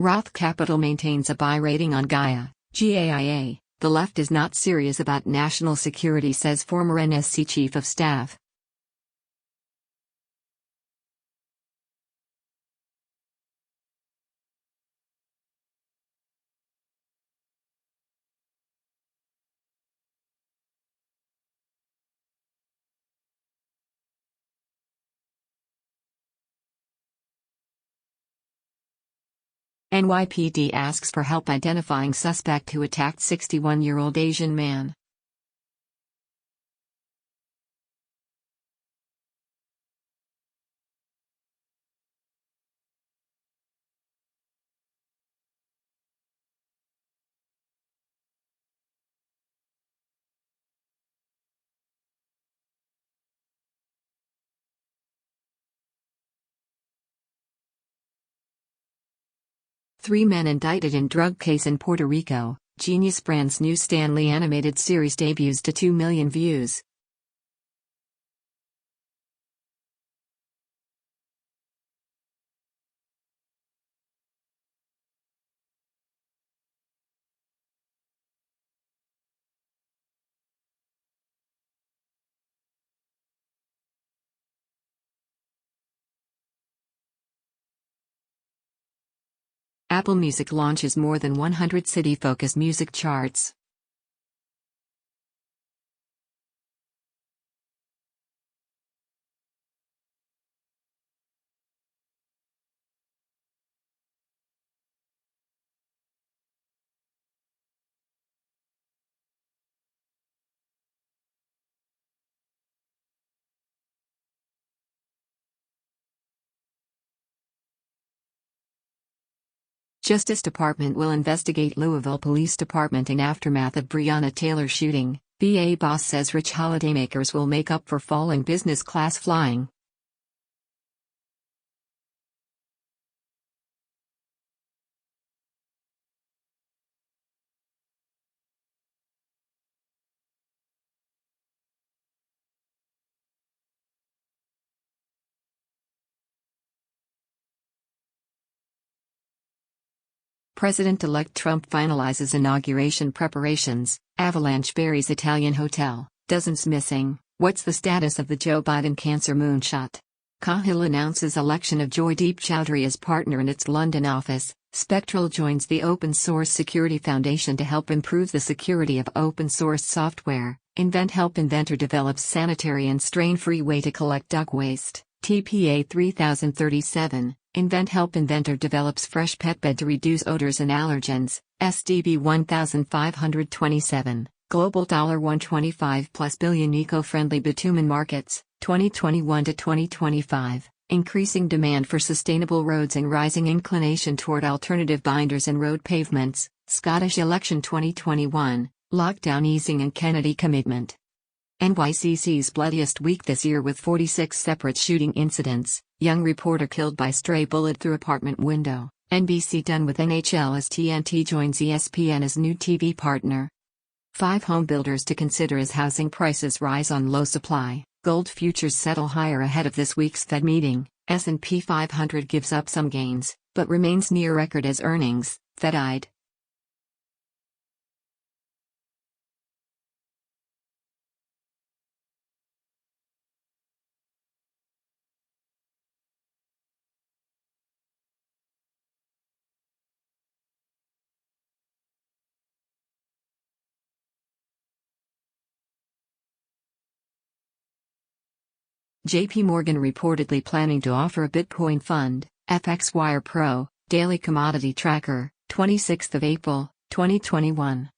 Roth Capital maintains a buy rating on Gaia, GAIA. The left is not serious about national security, says former NSC Chief of Staff. NYPD asks for help identifying suspect who attacked 61-year-old Asian man. Three men indicted in drug case in Puerto Rico. Genius Brand's new Stanley animated series debuts to 2 million views. Apple Music launches more than 100 city-focused music charts. Justice Department will investigate Louisville Police Department in aftermath of Breonna Taylor shooting. BA boss says rich holidaymakers will make up for falling business class flying. President-elect Trump finalizes inauguration preparations. Avalanche buries Italian hotel. Dozens missing. What's the status of the Joe Biden cancer moonshot? Cahill announces election of Joydeep Chowdhury as partner in its London office. Spectral joins the Open Source Security Foundation to help improve the security of open-source software. InventHelp inventor develops sanitary and strain-free way to collect duck waste. TPA 3037. InventHelp inventor develops fresh pet bed to reduce odors and allergens. SDB 1527. Global $125+ billion eco-friendly bitumen markets, 2021 to 2025. Increasing demand for sustainable roads and rising inclination toward alternative binders and road pavements. Scottish election 2021. Lockdown easing and Kennedy commitment. NYCC's bloodiest week this year with 46 separate shooting incidents. Young reporter killed by stray bullet through apartment window. NBC done with NHL as TNT joins ESPN as new TV partner. 5 home builders to consider as housing prices rise on low supply. Gold futures settle higher ahead of this week's Fed meeting. S&P 500 gives up some gains, but remains near record as earnings. Fed-eyed. JP Morgan reportedly planning to offer a Bitcoin fund. FXWire Pro, Daily Commodity Tracker, 26th of April, 2021.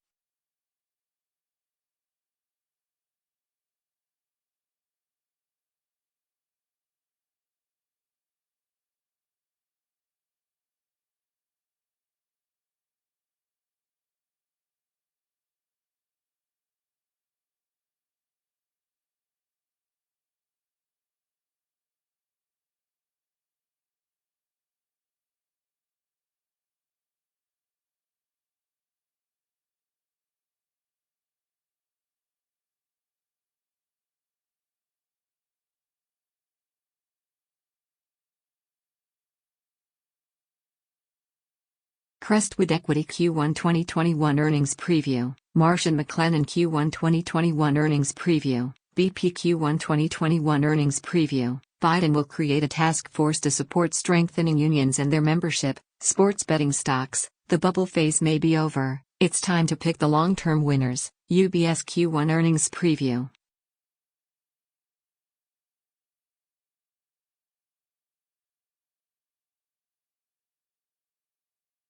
Crestwood Equity Q1 2021 Earnings Preview. Marsh & McLennan Q1 2021 Earnings Preview. BP Q1 2021 Earnings Preview. Biden will create a task force to support strengthening unions and their membership. Sports betting stocks. The bubble phase may be over. It's time to pick the long-term winners. UBS Q1 Earnings Preview.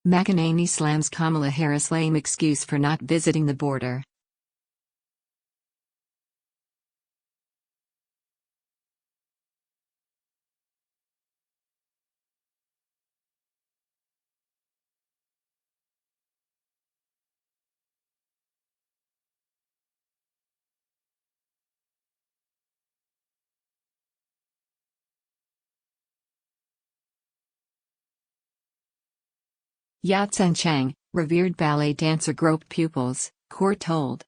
McEnany slams Kamala Harris' lame excuse for not visiting the border. Yat-sen Chang, revered ballet dancer groped pupils, court told.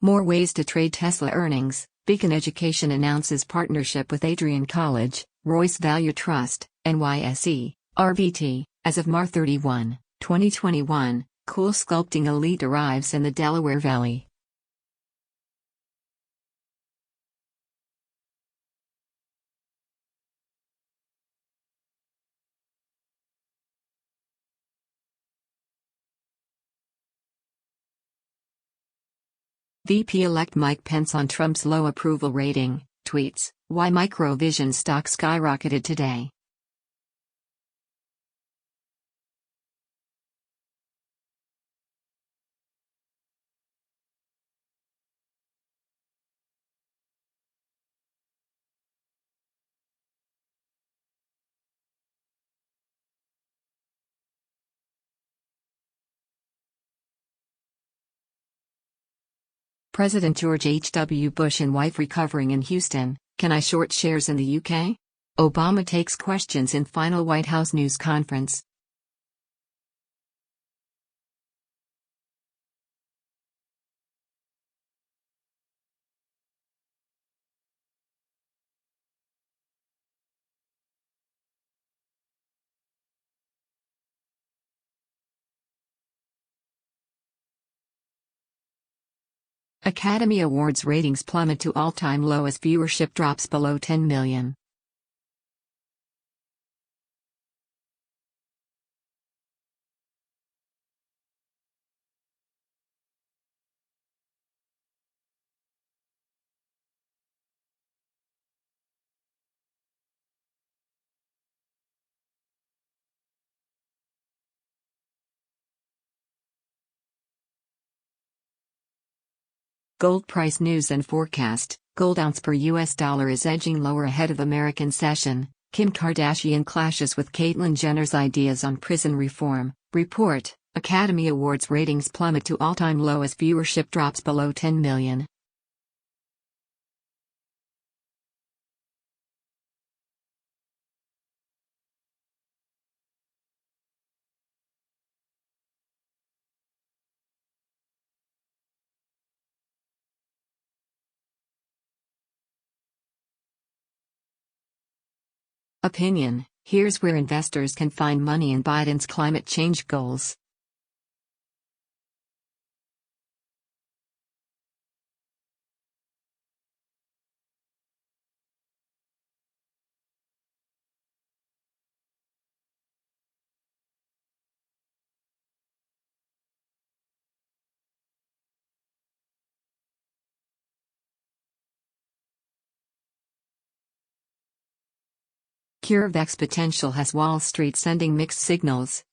More ways to trade Tesla earnings. Beacon Education announces partnership with Adrian College, Royce Value Trust, NYSE, RVT. As of March 31, 2021, Cool Sculpting Elite arrives in the Delaware Valley. VP-elect Mike Pence on Trump's low approval rating, tweets, why Microvision stock skyrocketed today. President George H.W. Bush and wife recovering in Houston. Can I short shares in the UK? Obama takes questions in final White House news conference. Academy Awards ratings plummet to all-time low as viewership drops below 10 million. Gold price news and forecast. Gold ounce per US dollar is edging lower ahead of American session. Kim Kardashian clashes with Caitlyn Jenner's ideas on prison reform. Report. Academy Awards ratings plummet to all-time low as viewership drops below 10 million. Opinion. Here's where investors can find money in Biden's climate change goals. CureVac's potential has Wall Street sending mixed signals.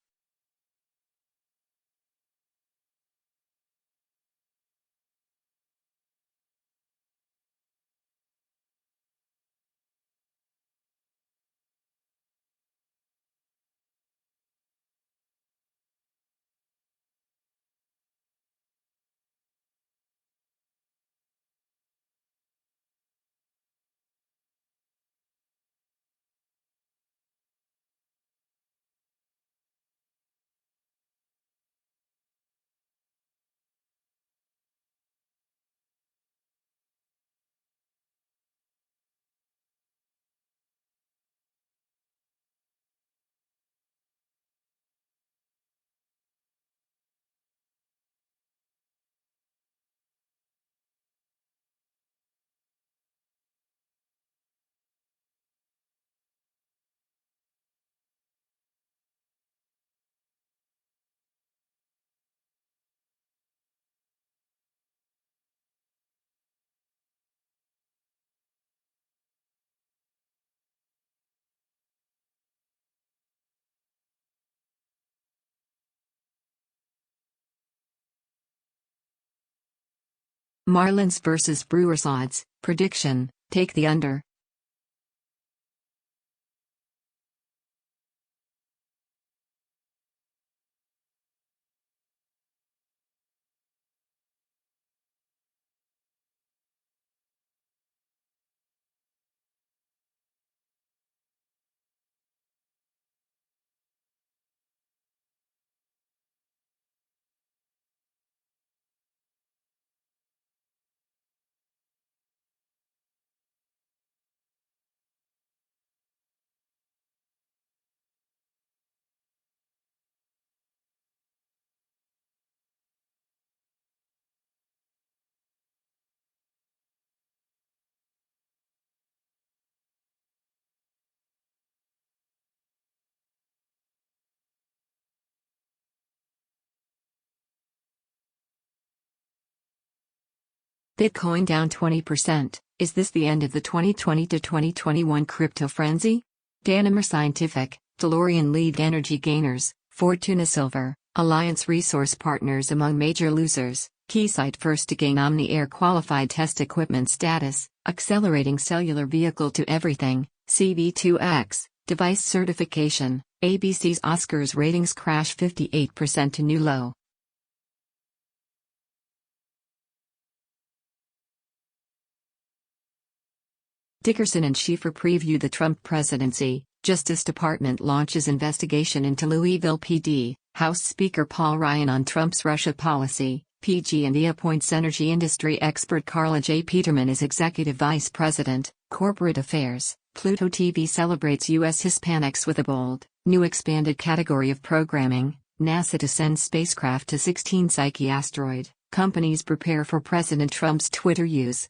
Marlins vs Brewers odds, prediction, take the under. Bitcoin down 20%. Is this the end of the 2020 to 2021 crypto frenzy? Danimer Scientific, DeLorean lead energy gainers, Fortuna Silver, Alliance Resource Partners among major losers, Keysight first to gain Omni-Air qualified test equipment status, accelerating cellular vehicle to everything, CV2X, device certification, ABC's Oscars ratings crash 58% to new low. Dickerson and Schieffer preview the Trump presidency. Justice Department launches investigation into Louisville PD. House Speaker Paul Ryan on Trump's Russia policy. PG&E appoints energy industry expert Carla J. Peterman as executive vice president. Corporate affairs. Pluto TV celebrates U.S. Hispanics with a bold, new expanded category of programming. NASA to send spacecraft to 16 Psyche asteroid. Companies prepare for President Trump's Twitter use.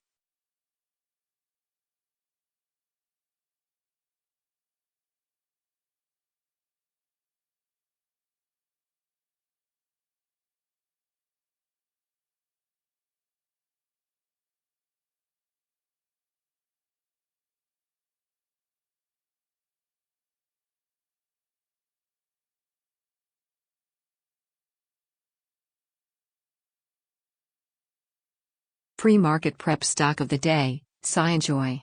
Pre-market prep stock of the day, Scienjoy.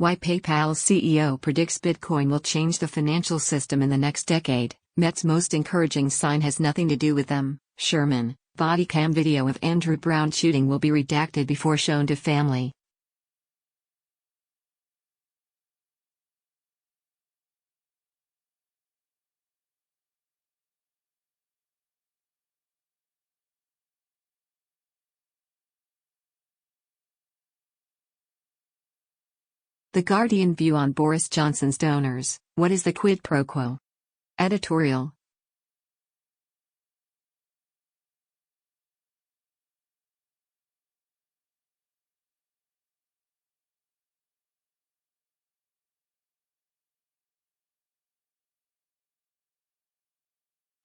Why PayPal's CEO predicts Bitcoin will change the financial system in the next decade. Met's most encouraging sign has nothing to do with them. Sherman, body cam video of Andrew Brown shooting will be redacted before shown to family. The Guardian view on Boris Johnson's donors. What is the quid pro quo? Editorial.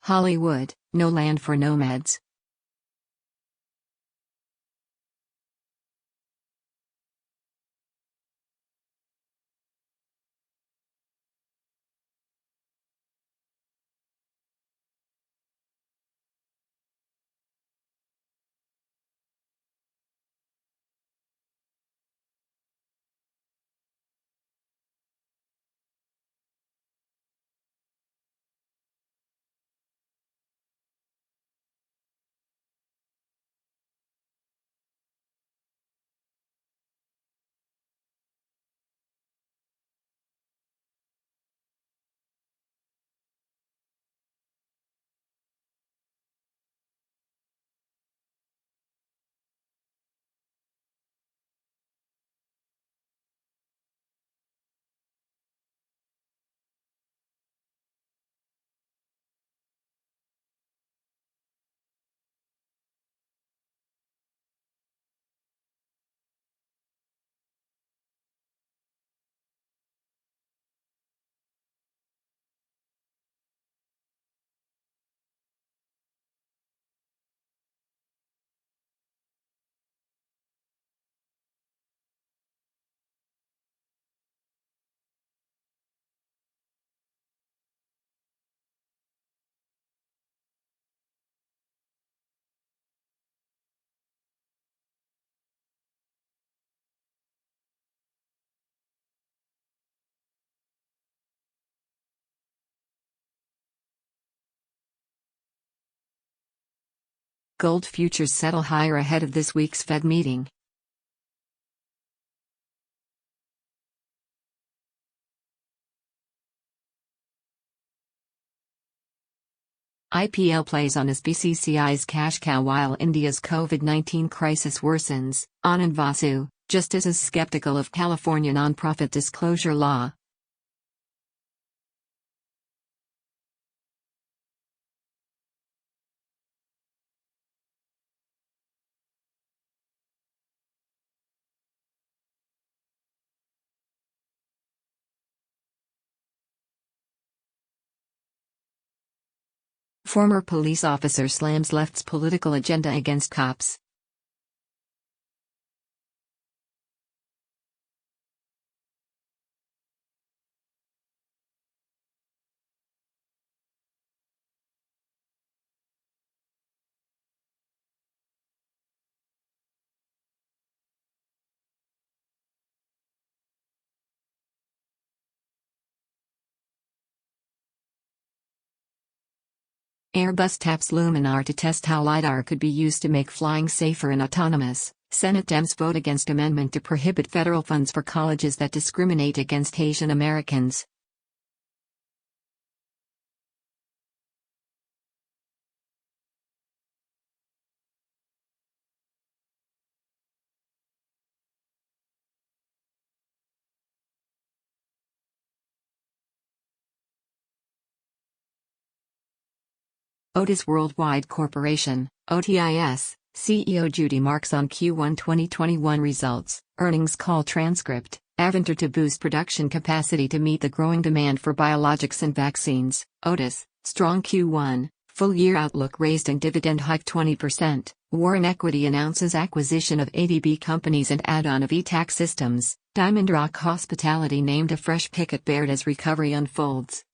Hollywood, no land for nomads. Gold futures settle higher ahead of this week's Fed meeting. IPL plays on as BCCI's cash cow while India's COVID-19 crisis worsens. Anand Vasu, Justice is skeptical of California nonprofit disclosure law. Former police officer slams left's political agenda against cops. Airbus taps Luminar to test how LiDAR could be used to make flying safer and autonomous. Senate Dems vote against amendment to prohibit federal funds for colleges that discriminate against Asian Americans. Otis Worldwide Corporation, OTIS, CEO Judy Marks on Q1 2021 results, earnings call transcript, Avantor to boost production capacity to meet the growing demand for biologics and vaccines. Otis, strong Q1, full-year outlook raised and dividend hike 20%. Warren Equity announces acquisition of ADB companies and add-on of eTax systems. Diamond Rock Hospitality named a fresh pick at Baird as recovery unfolds.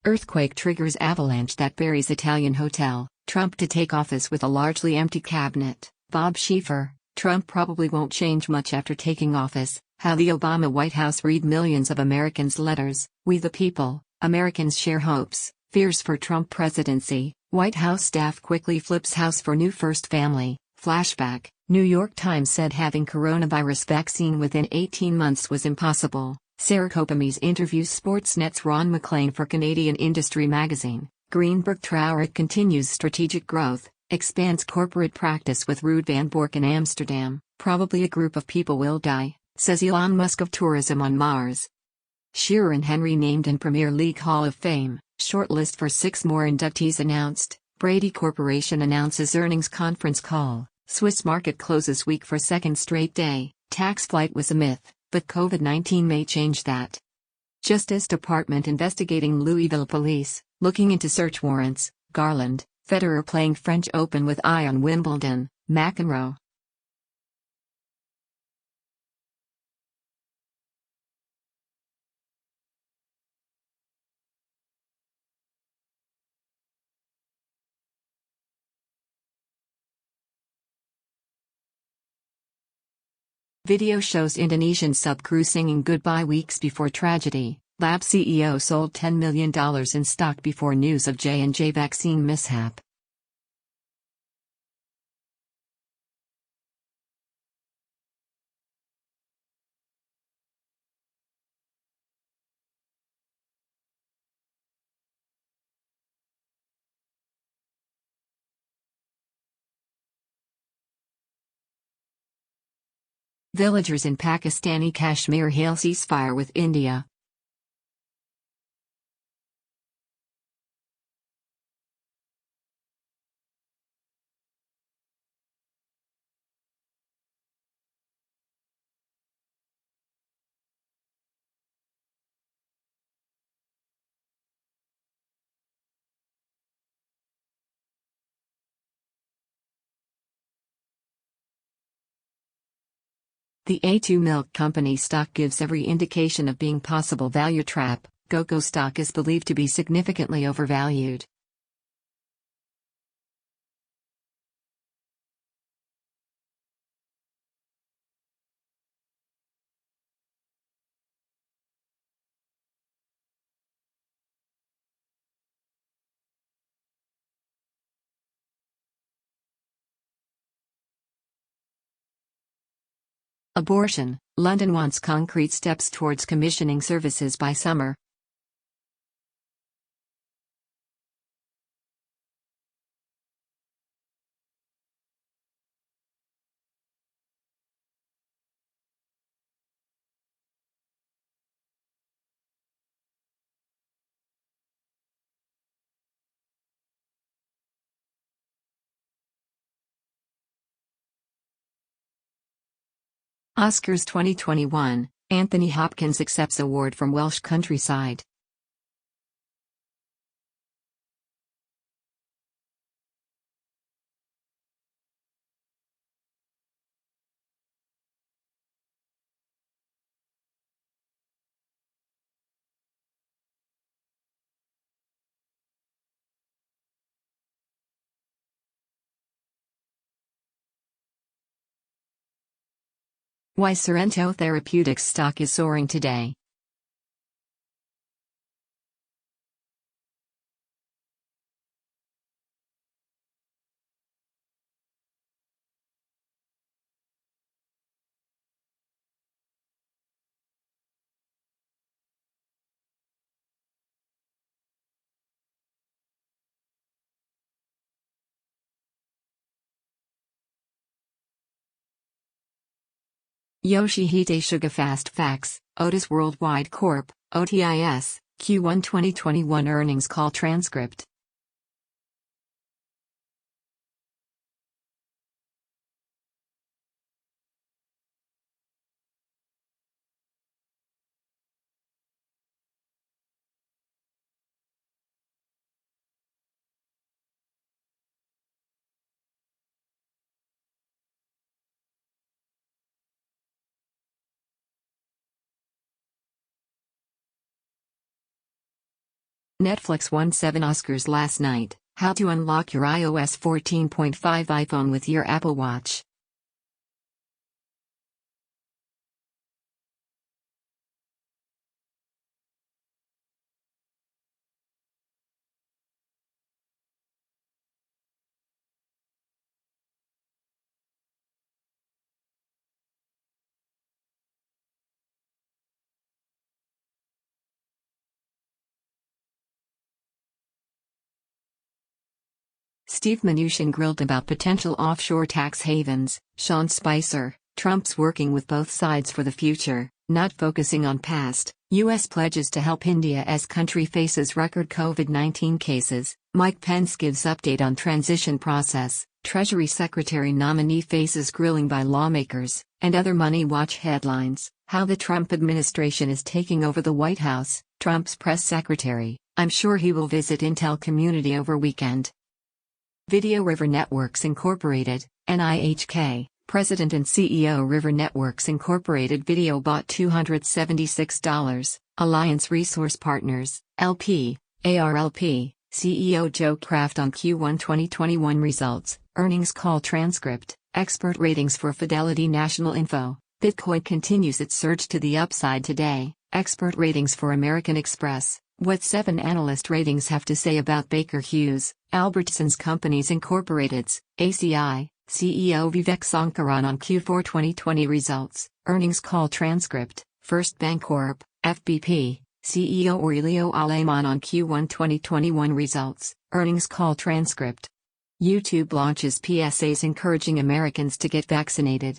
Earthquake triggers avalanche that buries Italian hotel. Trump to take office with a largely empty cabinet. Bob Schieffer, Trump probably won't change much after taking office. How the Obama White House read millions of Americans' letters. We the people, Americans share hopes, fears for Trump presidency. White House staff quickly flips house for new first family. Flashback, New York Times said having coronavirus vaccine within 18 months was impossible. Sarah Kopamis interviews Sportsnet's Ron McLean for Canadian Industry magazine. Greenberg Traurig continues strategic growth, expands corporate practice with Ruud van Bork in Amsterdam. Probably a group of people will die, says Elon Musk of tourism on Mars. Shearer and Henry named in Premier League Hall of Fame. Shortlist for 6 more inductees announced. Brady Corporation announces earnings conference call. Swiss market closes weak for second straight day. Tax flight was a myth, but COVID-19 may change that. Justice Department investigating Louisville police, looking into search warrants. Garland, Federer playing French Open with eye on Wimbledon. McEnroe. Video shows Indonesian sub-crew singing goodbye weeks before tragedy. Lab CEO sold $10 million in stock before news of J&J vaccine mishap. Villagers in Pakistani Kashmir hail ceasefire with India. The A2 Milk Company stock gives every indication of being possible value trap. GoGo stock is believed to be significantly overvalued. Abortion, London wants concrete steps towards commissioning services by summer. Oscars 2021, Anthony Hopkins accepts award from Welsh countryside. Why Sorrento Therapeutics stock is soaring today. Yoshihide Sugar Fast Facts, Otis Worldwide Corp., OTIS, Q1 2021 earnings call transcript. Netflix won 7 Oscars last night. How to unlock your iOS 14.5 iPhone with your Apple Watch. Steve Mnuchin grilled about potential offshore tax havens. Sean Spicer, Trump's working with both sides for the future, not focusing on past. U.S. pledges to help India as country faces record COVID-19 cases. Mike Pence gives update on transition process. Treasury Secretary nominee faces grilling by lawmakers. And other Money Watch headlines. How the Trump administration is taking over the White House. Trump's press secretary, I'm sure he will visit Intel community over weekend. Video River Networks Incorporated, NIHK, President and CEO River Networks Incorporated Video bought $276, Alliance Resource Partners, LP, ARLP, CEO Joe Kraft on Q1 2021 results, earnings call transcript, expert ratings for Fidelity National Info, Bitcoin continues its surge to the upside today, expert ratings for American Express. What 7 analyst ratings have to say about Baker Hughes, Albertsons Companies Incorporated's, ACI, CEO Vivek Sankaran on Q4 2020 results, earnings call transcript, First Bancorp, FBP, CEO Aurelio Alemán on Q1 2021 results, earnings call transcript. YouTube launches PSAs encouraging Americans to get vaccinated.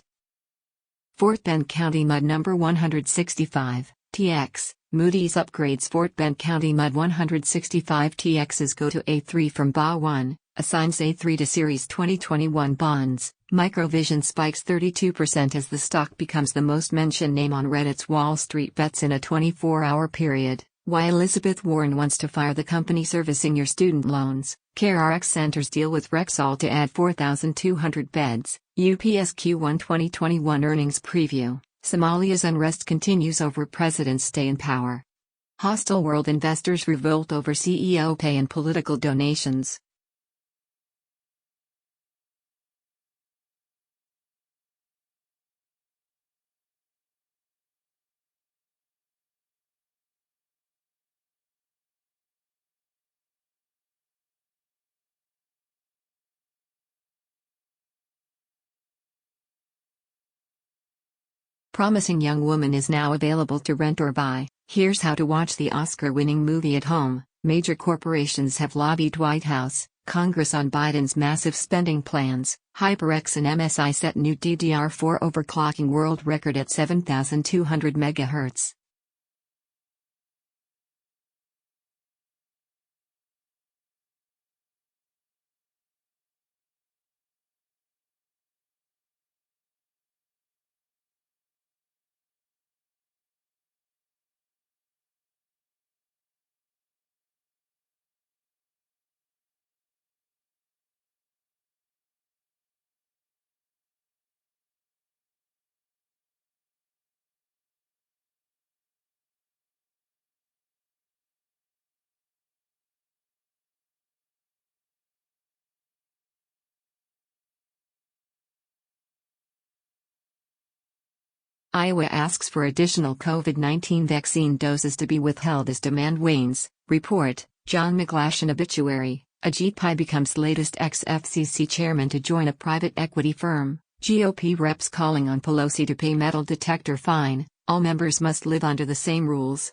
Fort Bend County Mud number 165, TX. Moody's upgrades Fort Bend County Mud 165 TXs go to A3 from BA1, assigns A3 to Series 2021 bonds. Microvision spikes 32% as the stock becomes the most mentioned name on Reddit's Wall Street Bets in a 24-hour period. Why Elizabeth Warren wants to fire the company servicing your student loans. CareRx centers deal with Rexall to add 4,200 beds. UPS Q1 2021 earnings preview. Somalia's unrest continues over president's stay in power. Hostile world investors revolt over CEO pay and political donations. Promising Young Woman is now available to rent or buy. Here's how to watch the Oscar-winning movie at home. Major corporations have lobbied White House, Congress on Biden's massive spending plans. HyperX and MSI set new DDR4 overclocking world record at 7,200 MHz. Iowa asks for additional COVID-19 vaccine doses to be withheld as demand wanes. Report, John McGlashan obituary. Ajit Pai becomes latest ex-FCC chairman to join a private equity firm. GOP reps calling on Pelosi to pay metal detector fine. All members must live under the same rules.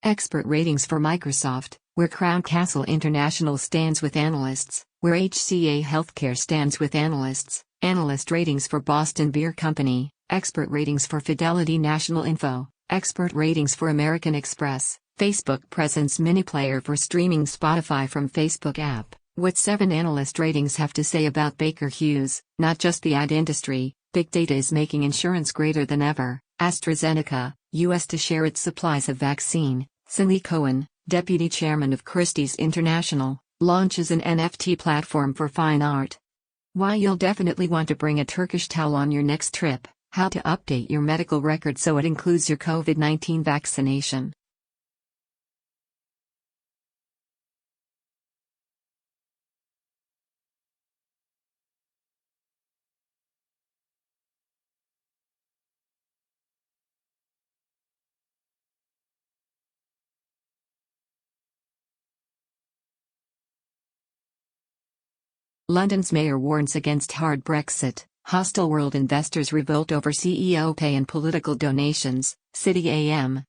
Expert ratings for Microsoft, where Crown Castle International stands with analysts, where HCA Healthcare stands with analysts, analyst ratings for Boston Beer Company, expert ratings for Fidelity National Info, expert ratings for American Express, Facebook presents mini player for streaming Spotify from Facebook app. What 7 analyst ratings have to say about Baker Hughes, not just the ad industry. Big data is making insurance greater than ever. AstraZeneca, U.S. to share its supplies of vaccine. Cindy Cohen, deputy chairman of Christie's International, launches an NFT platform for fine art. Why you'll definitely want to bring a Turkish towel on your next trip. How to update your medical record so it includes your COVID-19 vaccination. London's mayor warns against hard Brexit. Hostile world investors revolt over CEO pay and political donations. City AM.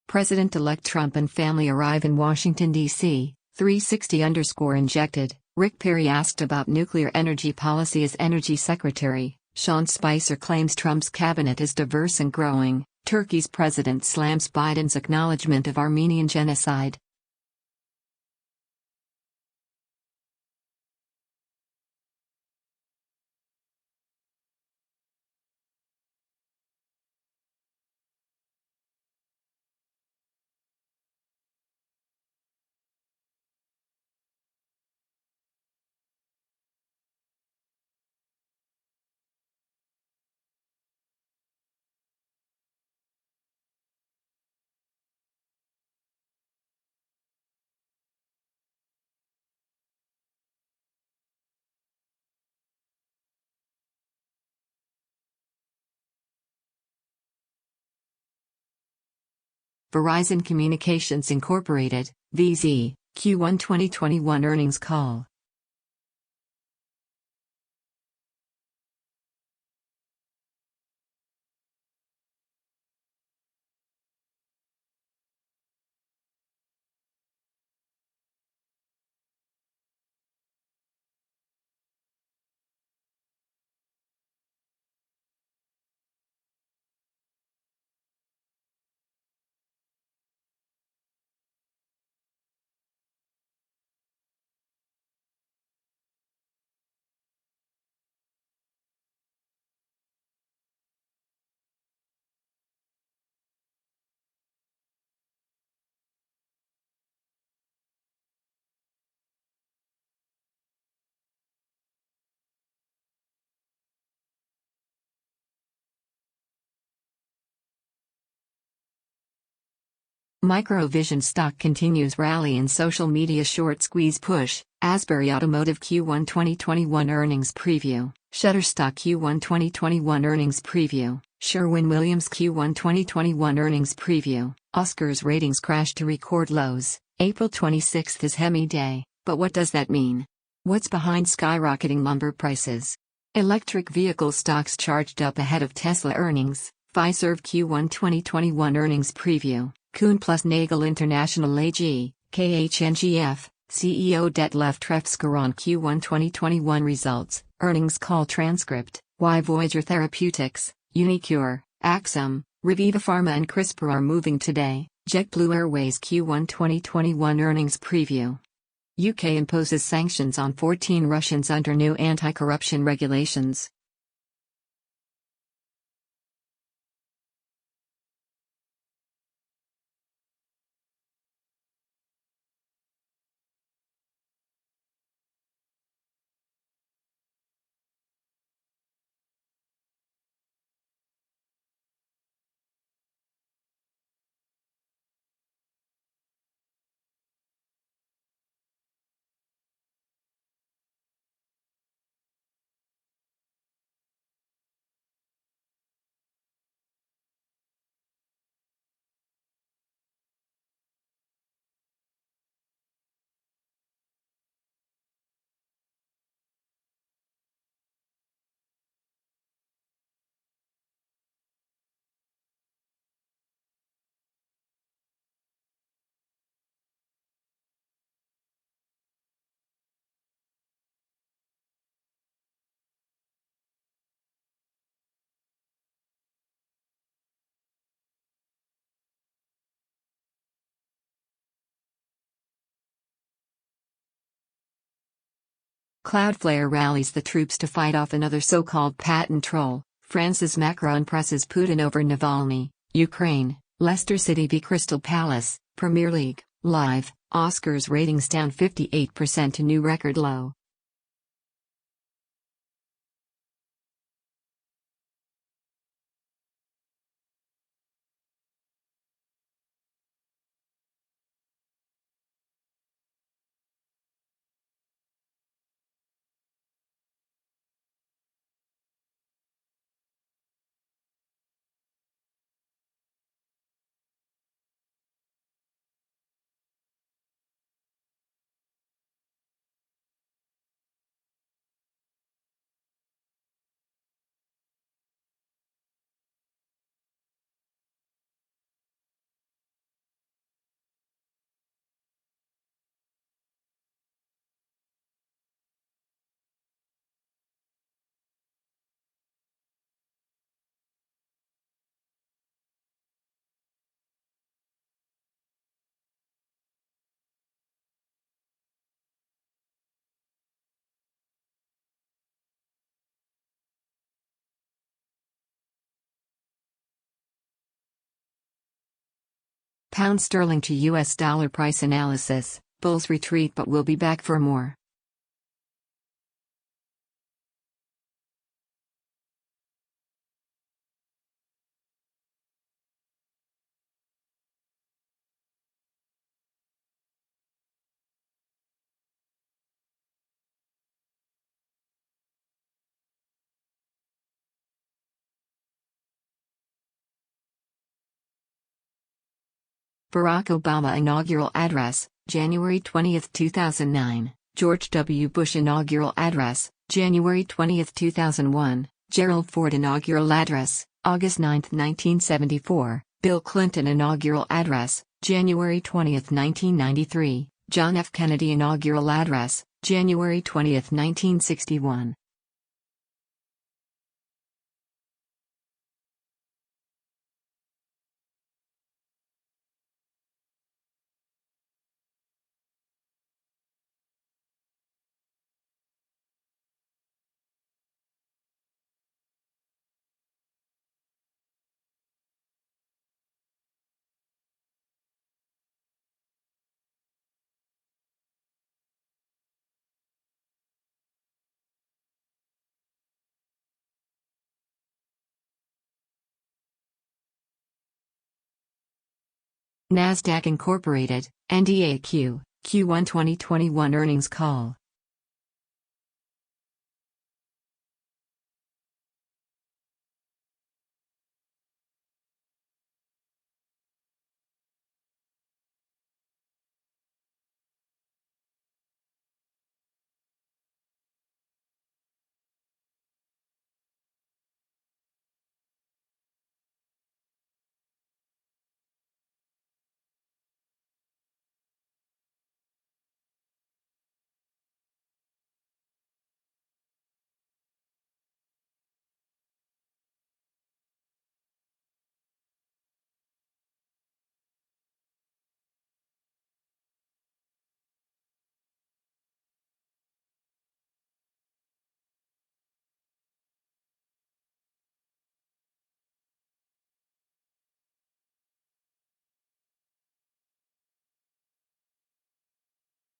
President-elect Trump and family arrive in Washington, D.C. 360_injected. Rick Perry asked about nuclear energy policy as Energy Secretary. Sean Spicer claims Trump's cabinet is diverse and growing. Turkey's president slams Biden's acknowledgement of Armenian genocide. Verizon Communications Incorporated, VZ, Q1 2021 earnings call. Microvision stock continues rally in social media short squeeze push. Asbury Automotive Q1 2021 earnings preview. Shutterstock Q1 2021 earnings preview. Sherwin-Williams Q1 2021 earnings preview. Oscars ratings crash to record lows. April 26 is Hemi Day, but what does that mean? What's behind skyrocketing lumber prices? Electric vehicle stocks charged up ahead of Tesla earnings. Fiserv Q1 2021 earnings preview. Kuhn plus Nagel International AG, KHNGF, CEO Detlef Trefzger on Q1 2021 results, earnings call transcript, why Voyager Therapeutics, Unicure, Axum, Reviva Pharma and CRISPR are moving today. JetBlue Airways Q1 2021 earnings preview. UK imposes sanctions on 14 Russians under new anti-corruption regulations. Cloudflare rallies the troops to fight off another so-called patent troll. France's Macron presses Putin over Navalny, Ukraine, Leicester City v Crystal Palace, Premier League, live, Oscars ratings down 58% to new record low. Pound sterling to US dollar price analysis. Bulls retreat but will be back for more. Barack Obama inaugural address, January 20, 2009. George W. Bush inaugural address, January 20, 2001. Gerald Ford inaugural address, August 9, 1974. Bill Clinton inaugural address, January 20, 1993. John F. Kennedy inaugural address, January 20, 1961. Nasdaq Incorporated, NDAQ, Q1 2021 earnings call.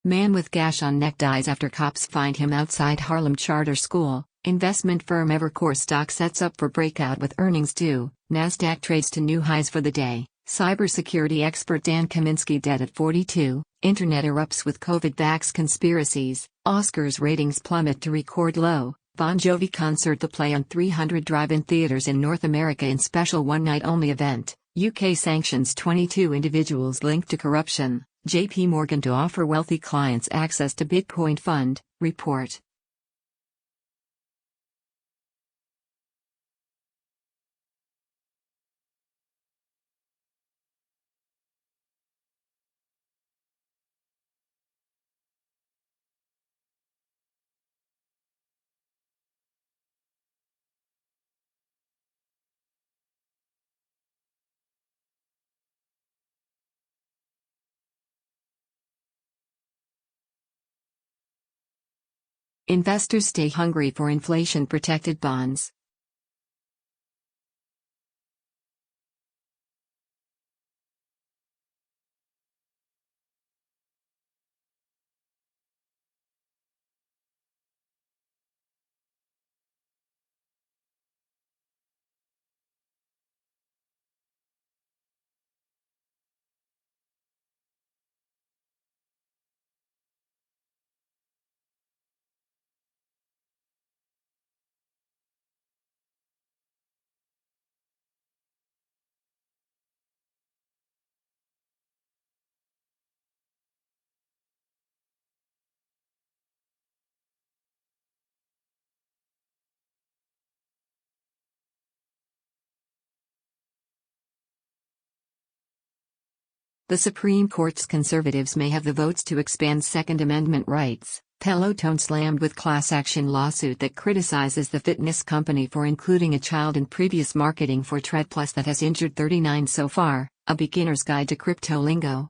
Man with gash on neck dies after cops find him outside Harlem charter school. Investment firm Evercore stock sets up for breakout with earnings due. Nasdaq trades to new highs for the day. Cybersecurity expert Dan Kaminsky dead at 42. Internet erupts with COVID-vax conspiracies. Oscars ratings plummet to record low. Bon Jovi concert to play on 300 drive-in theaters in North America in special one-night-only event. UK sanctions 22 individuals linked to corruption. JP Morgan to offer wealthy clients access to Bitcoin fund, report. Investors stay hungry for inflation-protected bonds. The Supreme Court's conservatives may have the votes to expand Second Amendment rights. Peloton slammed with class action lawsuit that criticizes the fitness company for including a child in previous marketing for Tread Plus that has injured 39 so far. A beginner's guide to crypto lingo.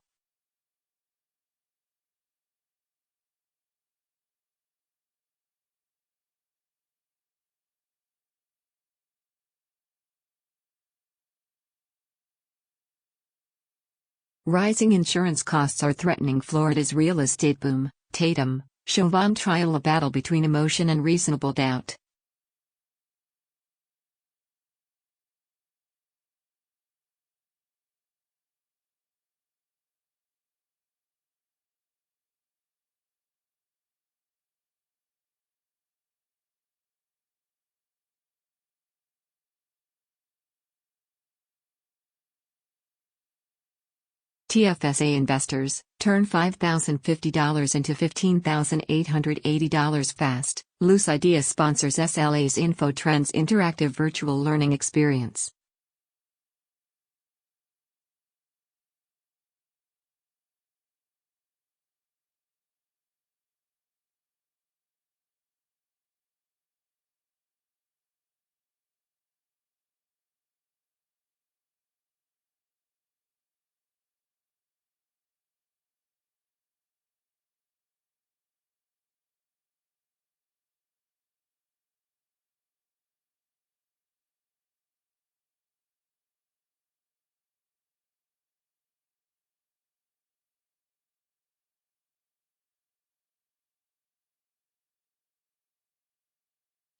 Rising insurance costs are threatening Florida's real estate boom. Tatum, Chauvin trial, a battle between emotion and reasonable doubt. TFSA investors, turn $5,050 into $15,880 fast. Loose Ideas sponsors SLA's InfoTrends interactive virtual learning experience.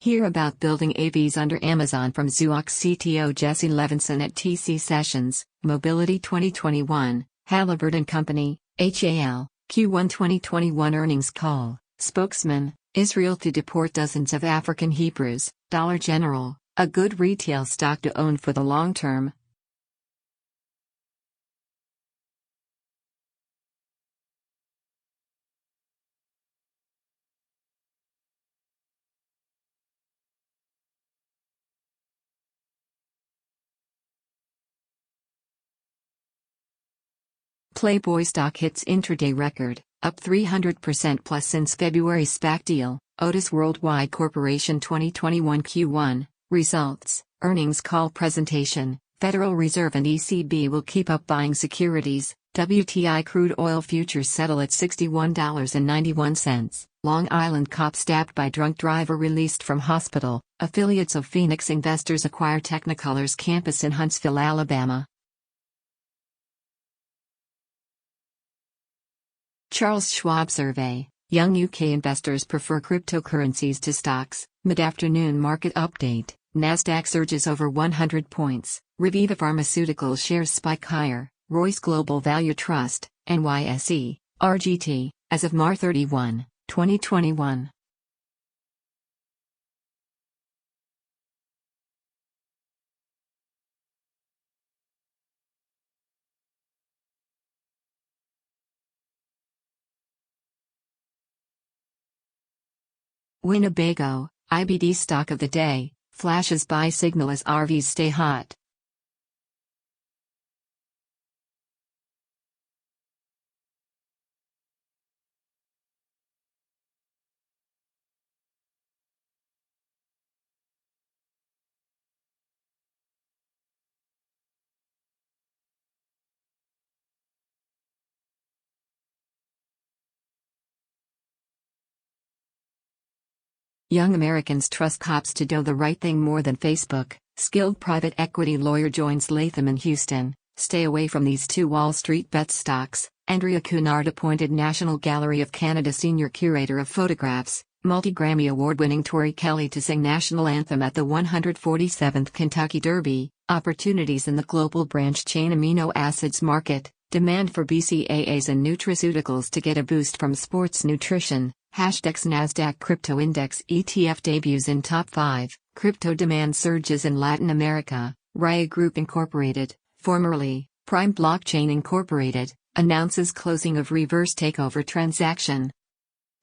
Hear about building AVs under Amazon from Zoox CTO Jesse Levinson at TC Sessions, Mobility 2021. Halliburton Company, HAL, Q1 2021 earnings call. Spokesman, Israel to deport dozens of African Hebrews. Dollar General, a good retail stock to own for the long term. Playboy stock hits intraday record, up 300% plus since February SPAC deal. Otis Worldwide Corporation 2021 Q1 results, earnings call presentation. Federal Reserve and ECB will keep up buying securities. WTI crude oil futures settle at $61.91. Long Island cop stabbed by drunk driver released from hospital. Affiliates of Phoenix investors acquire Technicolor's campus in Huntsville, Alabama. Charles Schwab survey. Young UK investors prefer cryptocurrencies to stocks. Mid-afternoon market update. Nasdaq surges over 100 points. Reviva Pharmaceuticals shares spike higher. Royce Global Value Trust, NYSE, RGT, as of March 31, 2021. Winnebago, IBD stock of the day, flashes buy signal as RVs stay hot. Young Americans trust cops to do the right thing more than Facebook. Skilled private equity lawyer joins Latham in Houston. Stay away from these two Wall Street bet stocks. Andrea Cunard appointed National Gallery of Canada Senior Curator of Photographs. Multi-Grammy Award-winning Tori Kelly to sing national anthem at the 147th Kentucky Derby. Opportunities in the global branch chain amino acids market. Demand for BCAAs and nutraceuticals to get a boost from sports nutrition. Hashdex Nasdaq Crypto Index ETF debuts in top 5. Crypto demand surges in Latin America. Raya Group Incorporated, formerly Prime Blockchain Incorporated, announces closing of reverse takeover transaction.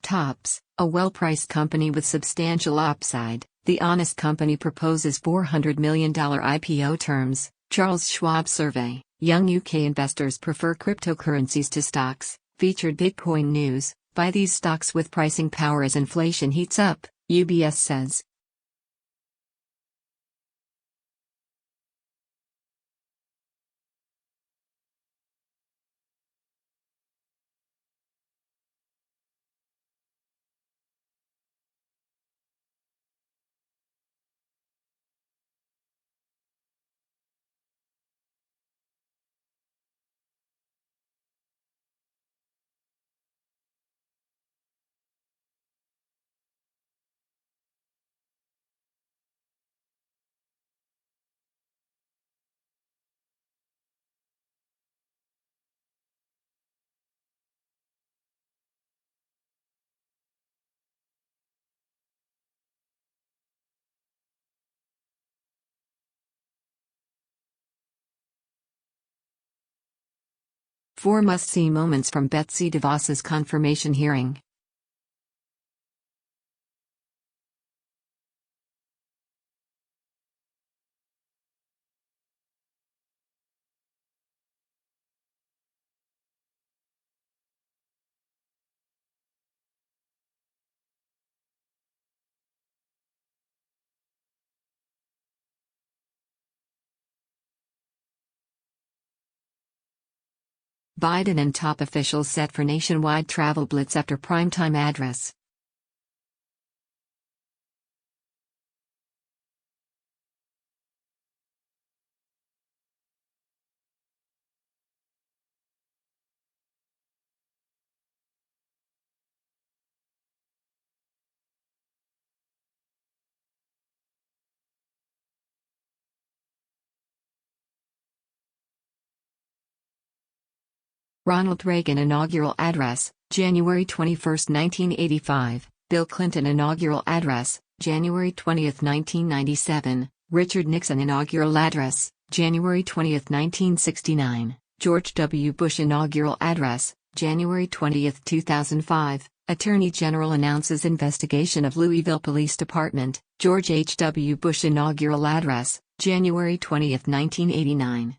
Tops, a well-priced company with substantial upside. The Honest Company proposes $400 million IPO terms. Charles Schwab survey. Young UK investors prefer cryptocurrencies to stocks. Featured Bitcoin news. Buy these stocks with pricing power as inflation heats up, UBS says. Four must-see moments from Betsy DeVos's confirmation hearing. Biden and top officials set for nationwide travel blitz after primetime address. Ronald Reagan Inaugural Address, January 21, 1985, Bill Clinton Inaugural Address, January 20, 1997, Richard Nixon Inaugural Address, January 20, 1969, George W. Bush Inaugural Address, January 20, 2005, Attorney General announces investigation of Louisville Police Department, George H. W. Bush Inaugural Address, January 20, 1989.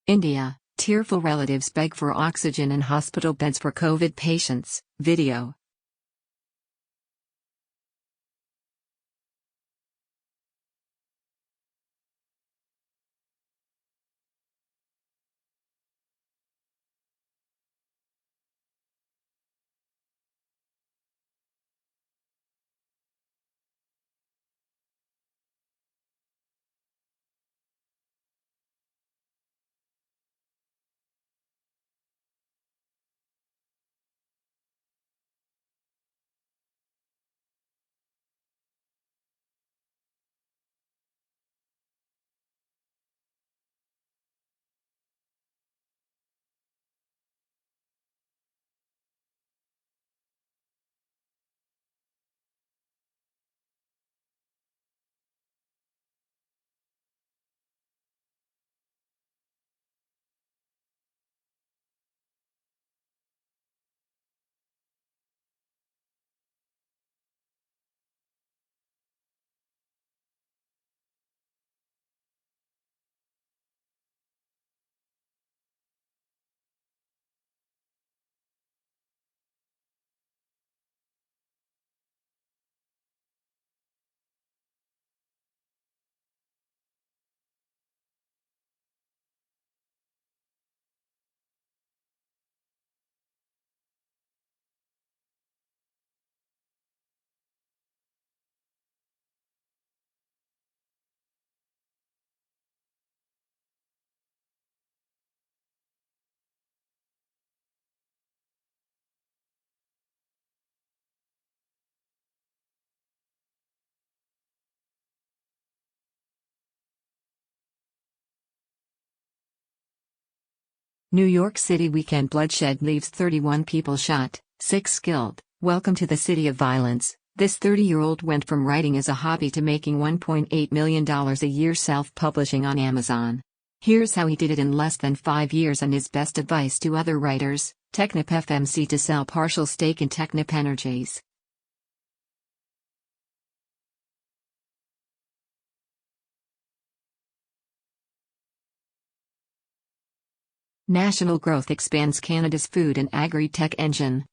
India, tearful relatives beg for oxygen and hospital beds for COVID patients, video. New York City weekend bloodshed leaves 31 people shot, 6 killed. Welcome to the city of violence. This 30-year-old went from writing as a hobby to making $1.8 million a year self-publishing on Amazon. Here's how he did it in less than 5 years and his best advice to other writers. Technip FMC to sell partial stake in Technip Energies. National growth expands Canada's food and agri-tech engine.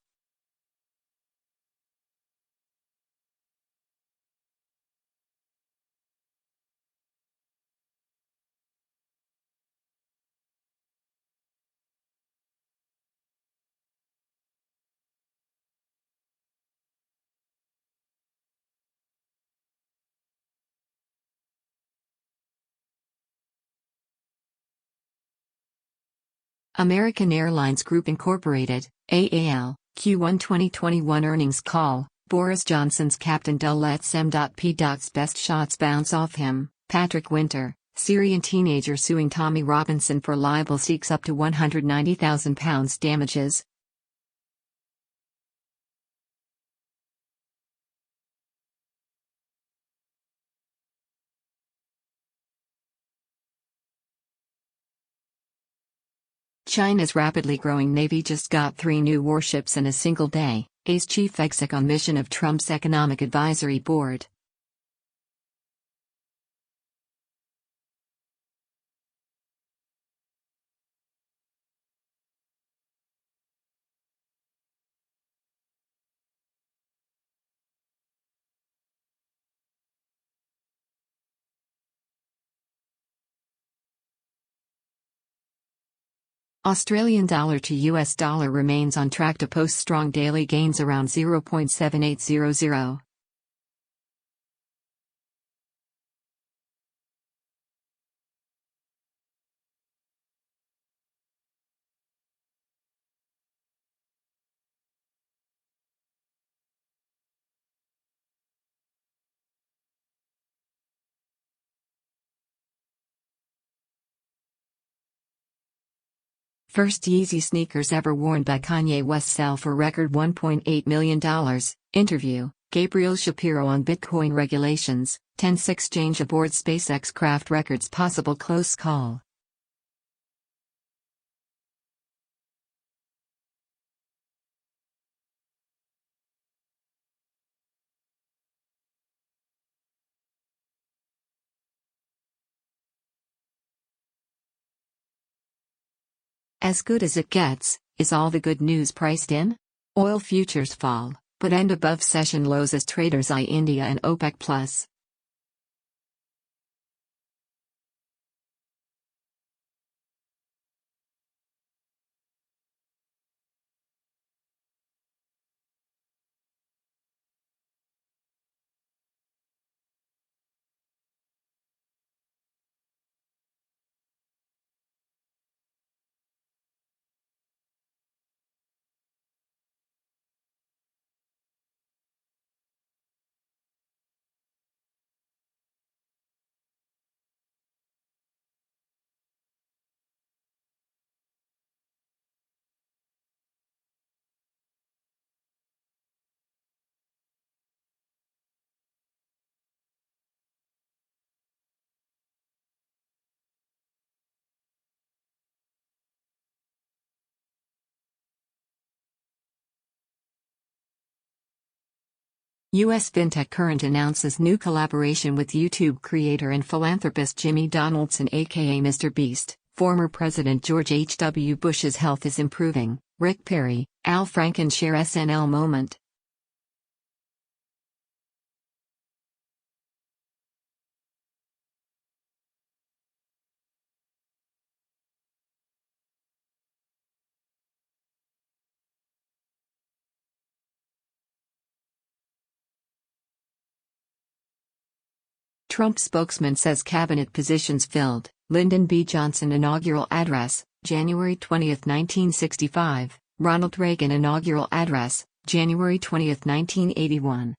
American Airlines Group Incorporated, AAL, Q1 2021 earnings call. Boris Johnson's Captain Dull lets M.P.'s best shots bounce off him. Patrick Winter, Syrian teenager suing Tommy Robinson for libel seeks up to £190,000 damages. China's rapidly growing navy just got 3 new warships in a single day, ACE chief exec on mission of Trump's Economic Advisory Board. Australian dollar to US dollar remains on track to post strong daily gains around 0.7800. First Yeezy sneakers ever worn by Kanye West sell for record $1.8 million. Interview, Gabriel Shapiro on Bitcoin regulations, 10th exchange aboard SpaceX craft records possible close call. As good as it gets, is all the good news priced in? Oil futures fall, but end above session lows as traders eye India and OPEC+. U.S. FinTech Current announces new collaboration with YouTube creator and philanthropist Jimmy Donaldson aka Mr. Beast. Former President George H.W. Bush's health is improving. Rick Perry, Al Franken share SNL moment. Trump spokesman says cabinet positions filled. Lyndon B. Johnson inaugural address, January 20, 1965. Ronald Reagan inaugural address, January 20, 1981.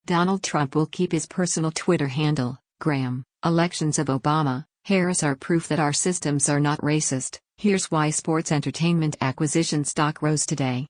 Donald Trump will keep his personal Twitter handle, Graham. Elections of Obama, Harris are proof that our systems are not racist. Here's why sports entertainment acquisition stock rose today.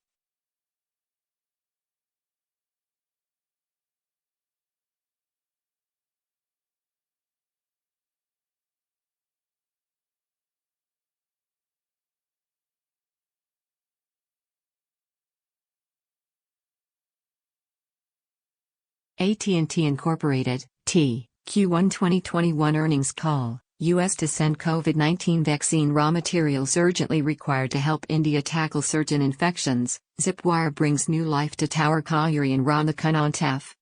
AT&T Incorporated, Q1 2021 earnings call. U.S. to send COVID-19 vaccine raw materials urgently required to help India tackle surge in infections. Zipwire brings new life to Tower Colliery in Ranakanantef.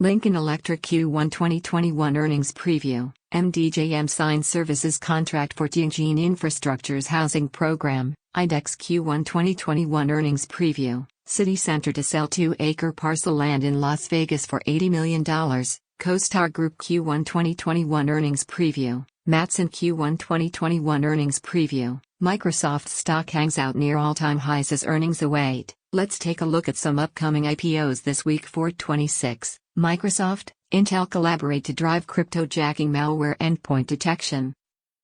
Lincoln Electric Q1 2021 earnings preview. MDJM signs services contract for Tianjin Infrastructure's housing program. IDEX Q1 2021 earnings preview. City Center to sell 2-acre parcel land in Las Vegas for $80 million. CoStar Group Q1 2021 earnings preview. Matson Q1 2021 earnings preview. Microsoft stock hangs out near all-time highs as earnings await. Let's take a look at some upcoming IPOs this week. 4/26. Microsoft, Intel collaborate to drive cryptojacking malware endpoint detection.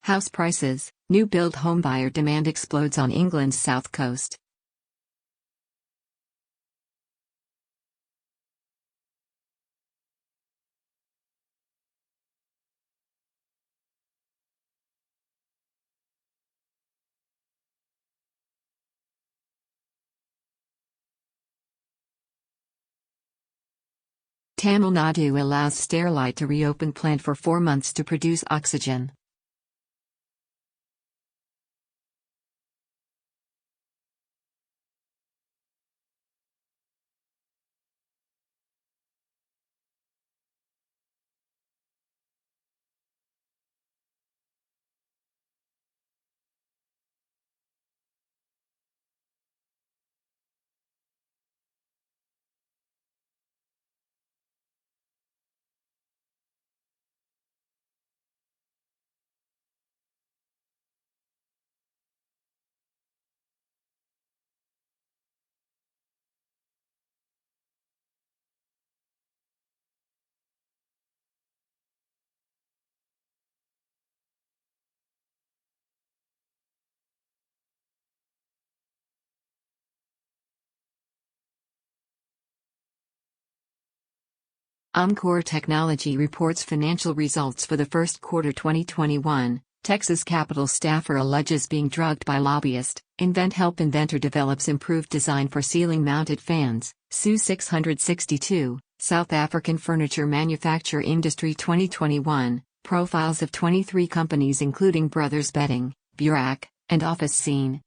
House prices, new build homebuyer demand explodes on England's south coast. Tamil Nadu allows Sterlite to reopen plant for 4 months to produce oxygen. Encore Technology reports financial results for the first quarter 2021. Texas Capitol staffer alleges being drugged by lobbyist. Help inventor develops improved design for ceiling-mounted fans. Sue 662. South African furniture manufacture industry 2021. Profiles of 23 companies including Brothers Bedding, Burak, and Office Scene.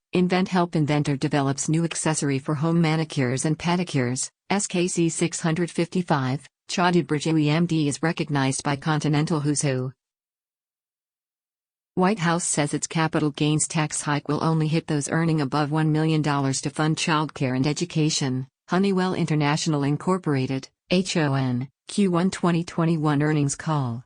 Help inventor develops new accessory for home manicures and pedicures. SKC 655. Chadu Brajawi MD is recognized by Continental Who's Who. White House says its capital gains tax hike will only hit those earning above $1 million to fund childcare and education. Honeywell International Incorporated, HON, Q1 2021 earnings call.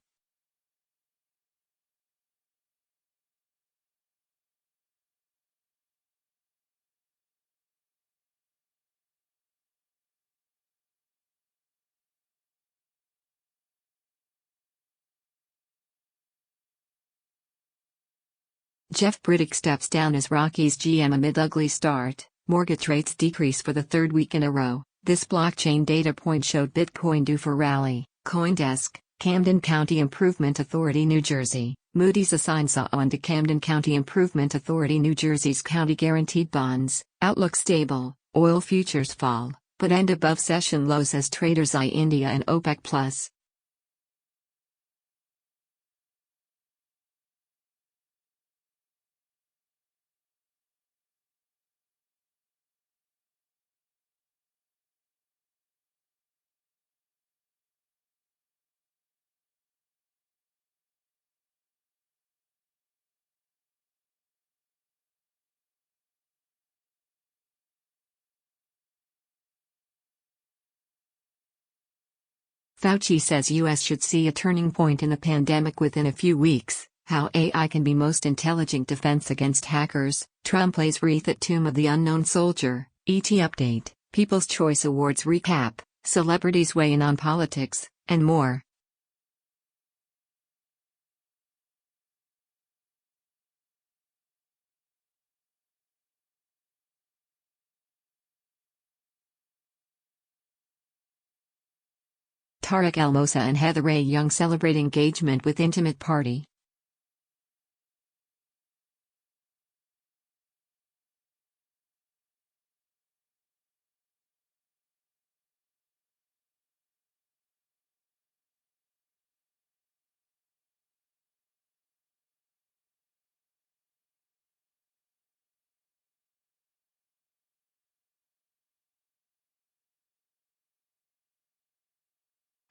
Jeff Briddick steps down as Rockies GM amid ugly start. Mortgage rates decrease for the third week in a row. This blockchain data point showed Bitcoin due for rally. CoinDesk, Camden County Improvement Authority, New Jersey. Moody's assigns SAO to Camden County Improvement Authority, New Jersey's county guaranteed bonds. Outlook stable. Oil futures fall, but end above session lows as traders eye India and OPEC+. Fauci says U.S. should see a turning point in the pandemic within a few weeks. How AI can be most intelligent defense against hackers. Trump lays wreath at tomb of the unknown soldier. ET update. People's Choice Awards recap. Celebrities weigh in on politics, and more. Tarek El Moussa and Heather Ray Young celebrate engagement with intimate party.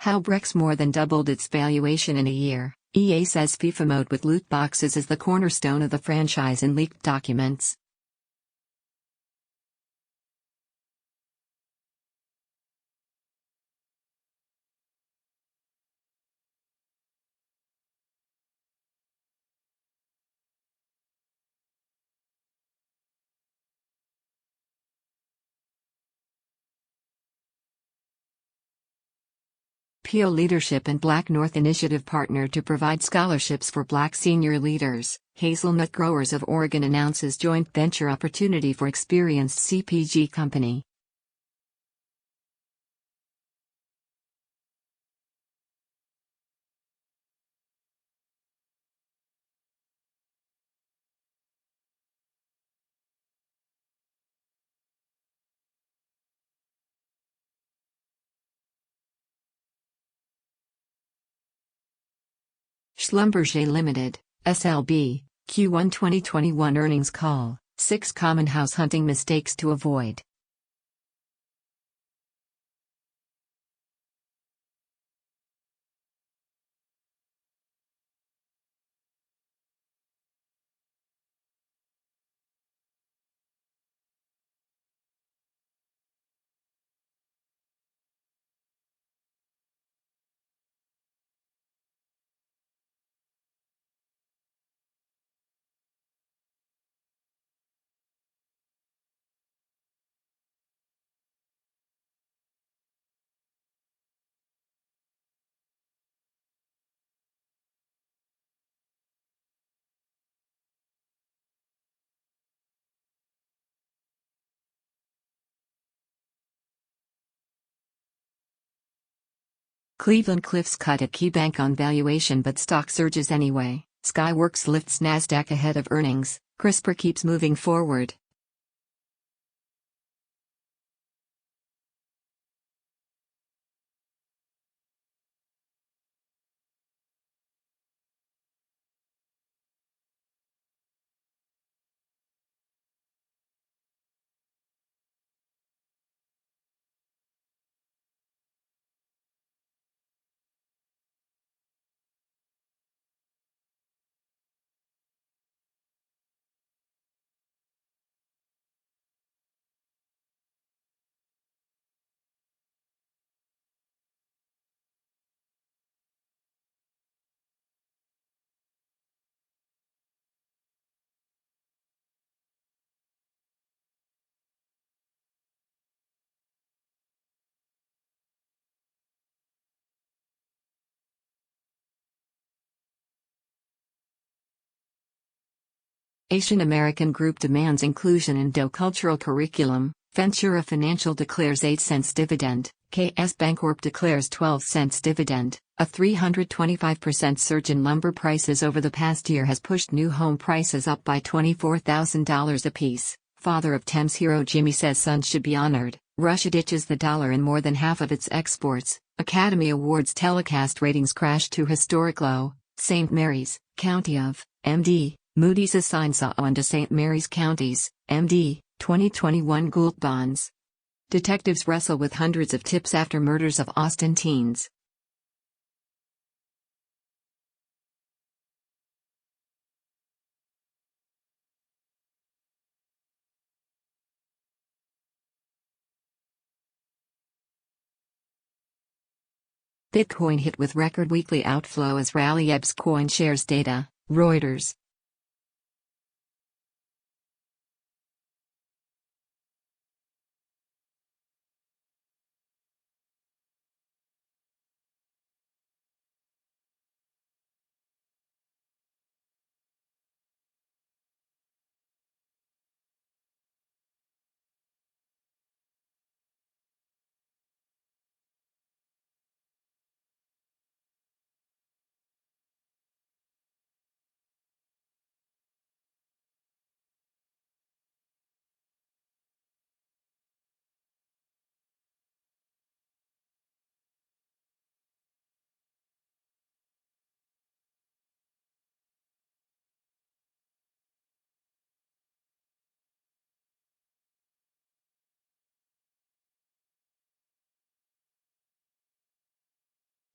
How Brex more than doubled its valuation in a year. EA says FIFA mode with loot boxes is the cornerstone of the franchise in leaked documents. PO Leadership and Black North Initiative partner to provide scholarships for Black senior leaders. Hazelnut Growers of Oregon announces joint venture opportunity for experienced CPG company. Schlumberger Limited, SLB, Q1 2021 earnings call, 6 common house hunting mistakes to avoid. Cleveland Cliffs cut a key bank on valuation but stock surges anyway. Skyworks lifts Nasdaq ahead of earnings. CRISPR keeps moving forward. Asian American group demands inclusion in DOE cultural curriculum. Ventura Financial declares 8 cents dividend. KS Bancorp declares 12 cents dividend. A 325% surge in lumber prices over the past year has pushed new home prices up by $24,000 apiece. Father of Thames hero Jimmy says sons should be honored. Russia ditches the dollar in more than half of its exports. Academy Awards telecast ratings crash to historic low. St. Mary's, County of, MD. Moody's assigns on to St. Mary's County's, MD, 2021 Gould bonds. Detectives wrestle with hundreds of tips after murders of Austin teens. Bitcoin hit with record weekly outflow as rally ebbs coin shares data, Reuters.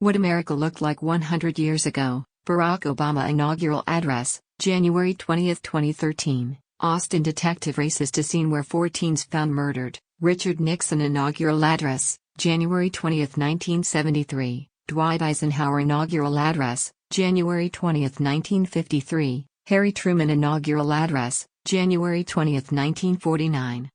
What America looked like 100 years ago. Barack Obama inaugural address, January 20, 2013. Austin detective races to scene where 4 teens found murdered. Richard Nixon inaugural address, January 20, 1973. Dwight Eisenhower inaugural address, January 20, 1953. Harry Truman inaugural address, January 20, 1949.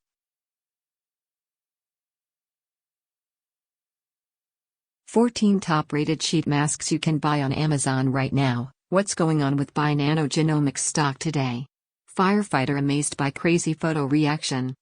"14 top-rated sheet masks you can buy on Amazon right now." What's going on with Buy Nanogenomics stock today? Firefighter amazed by crazy photo reaction.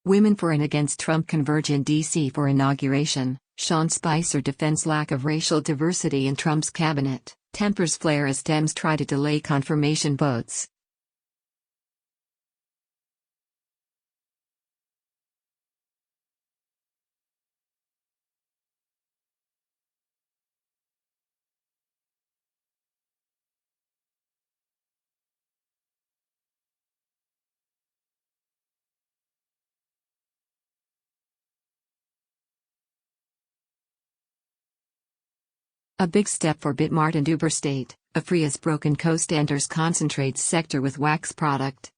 Women for and against Trump converge in D.C. for inauguration. Sean Spicer defends lack of racial diversity in Trump's cabinet. Tempers flare as Dems try to delay confirmation votes. A big step for Bitmart and Uber State. Afria's broken coast enters concentrates sector with wax product.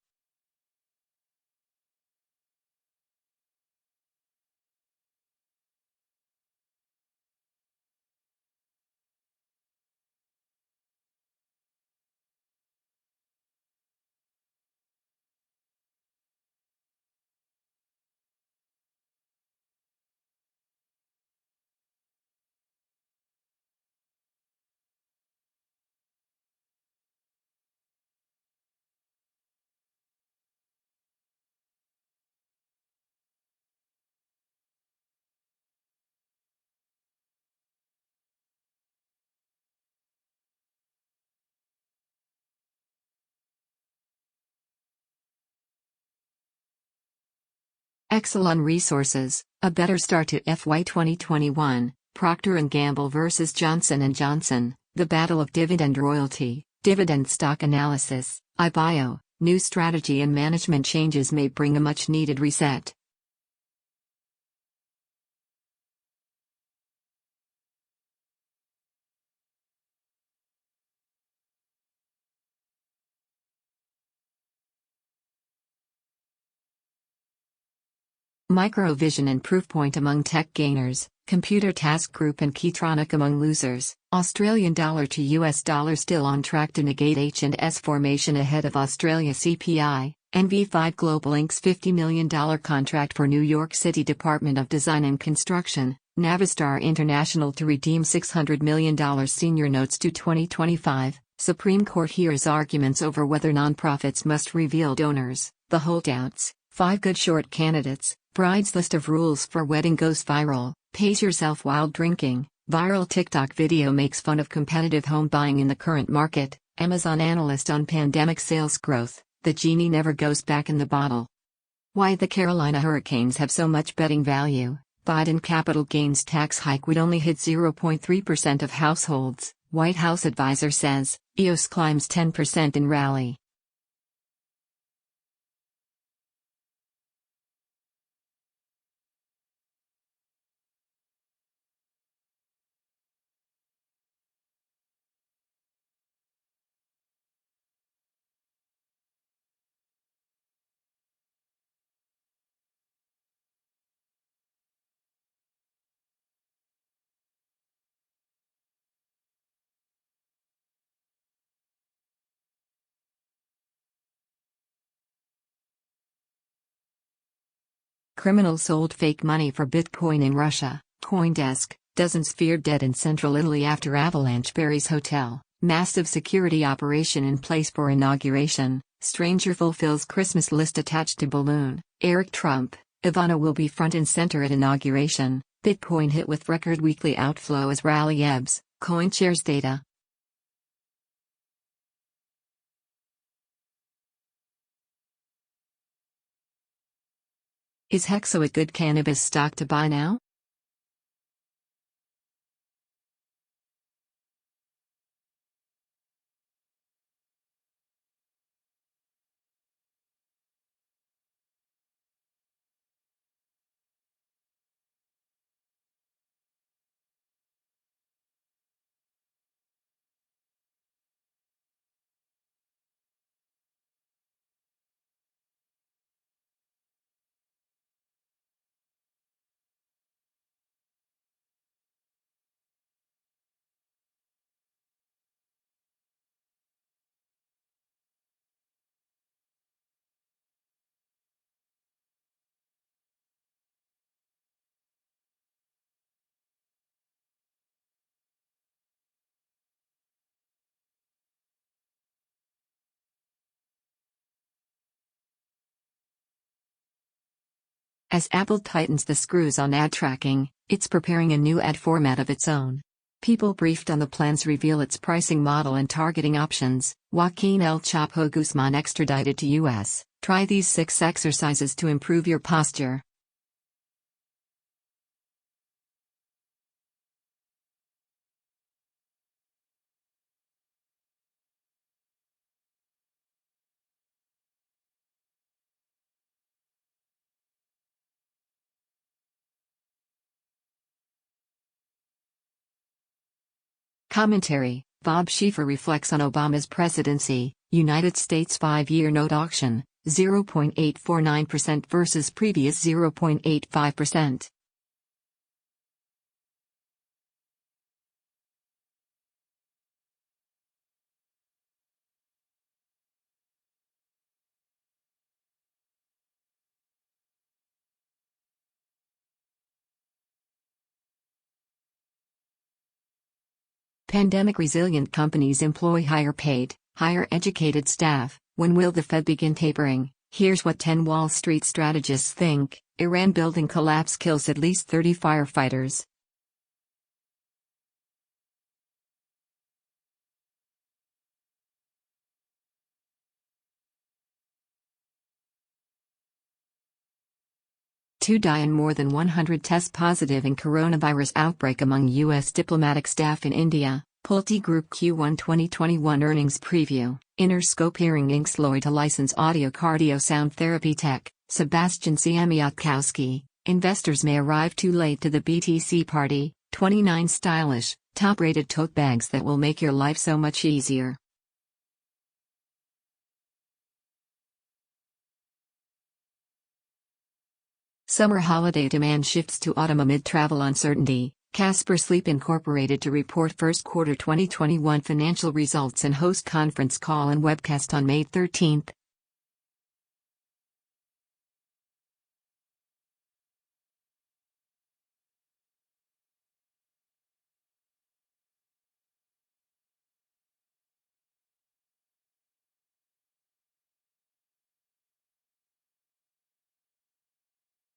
Exelon Resources, a better start to FY 2021, Procter & Gamble vs. Johnson & Johnson, the battle of dividend royalty, dividend stock analysis, iBio, new strategy and management changes may bring a much-needed reset. Microvision and Proofpoint among tech gainers, Computer Task Group and Keytronic among losers. Australian dollar to US dollar still on track to negate H&S formation ahead of Australia CPI. NV5 Global inks $50 million contract for New York City Department of Design and Construction. Navistar International to redeem $600 million senior notes due 2025. Supreme Court hears arguments over whether nonprofits must reveal donors. The holdouts, 5 good short candidates. Bride's list of rules for wedding goes viral. Pace yourself while drinking. Viral TikTok video makes fun of competitive home buying in the current market. Amazon analyst on pandemic sales growth. The genie never goes back in the bottle. Why the Carolina Hurricanes have so much betting value. Biden capital gains tax hike would only hit 0.3% of households. White House advisor says, EOS climbs 10% in rally. Criminals sold fake money for Bitcoin in Russia. CoinDesk, dozens feared dead in central Italy after avalanche buries hotel. Massive security operation in place for inauguration. Stranger fulfills Christmas list attached to balloon. Eric Trump, Ivana will be front and center at inauguration. Bitcoin hit with record weekly outflow as rally ebbs. CoinShares data. Is Hexo a good cannabis stock to buy now? As Apple tightens the screws on ad tracking, it's preparing a new ad format of its own. People briefed on the plans reveal its pricing model and targeting options. Joaquin El Chapo Guzman extradited to U.S. Try these 6 exercises to improve your posture. Commentary: Bob Schieffer reflects on Obama's presidency. United States 5-year note auction, 0.849% versus previous 0.85%. Pandemic resilient companies employ higher paid, higher educated staff. When will the Fed begin tapering? Here's what 10 Wall Street strategists think. Iran building collapse kills at least 30 firefighters. Two die and more than 100 test positive in coronavirus outbreak among U.S. diplomatic staff in India. Pulte Group Q1 2021 earnings preview. Interscope Hearing Inc. Lloyd to license audio cardio sound therapy tech. Sebastian Siemiatkowski. Investors may arrive too late to the BTC party. 29 stylish, top-rated tote bags that will make your life so much easier. Summer holiday demand shifts to autumn amid travel uncertainty. Casper Sleep Incorporated to report first quarter 2021 financial results and host conference call and webcast on May 13.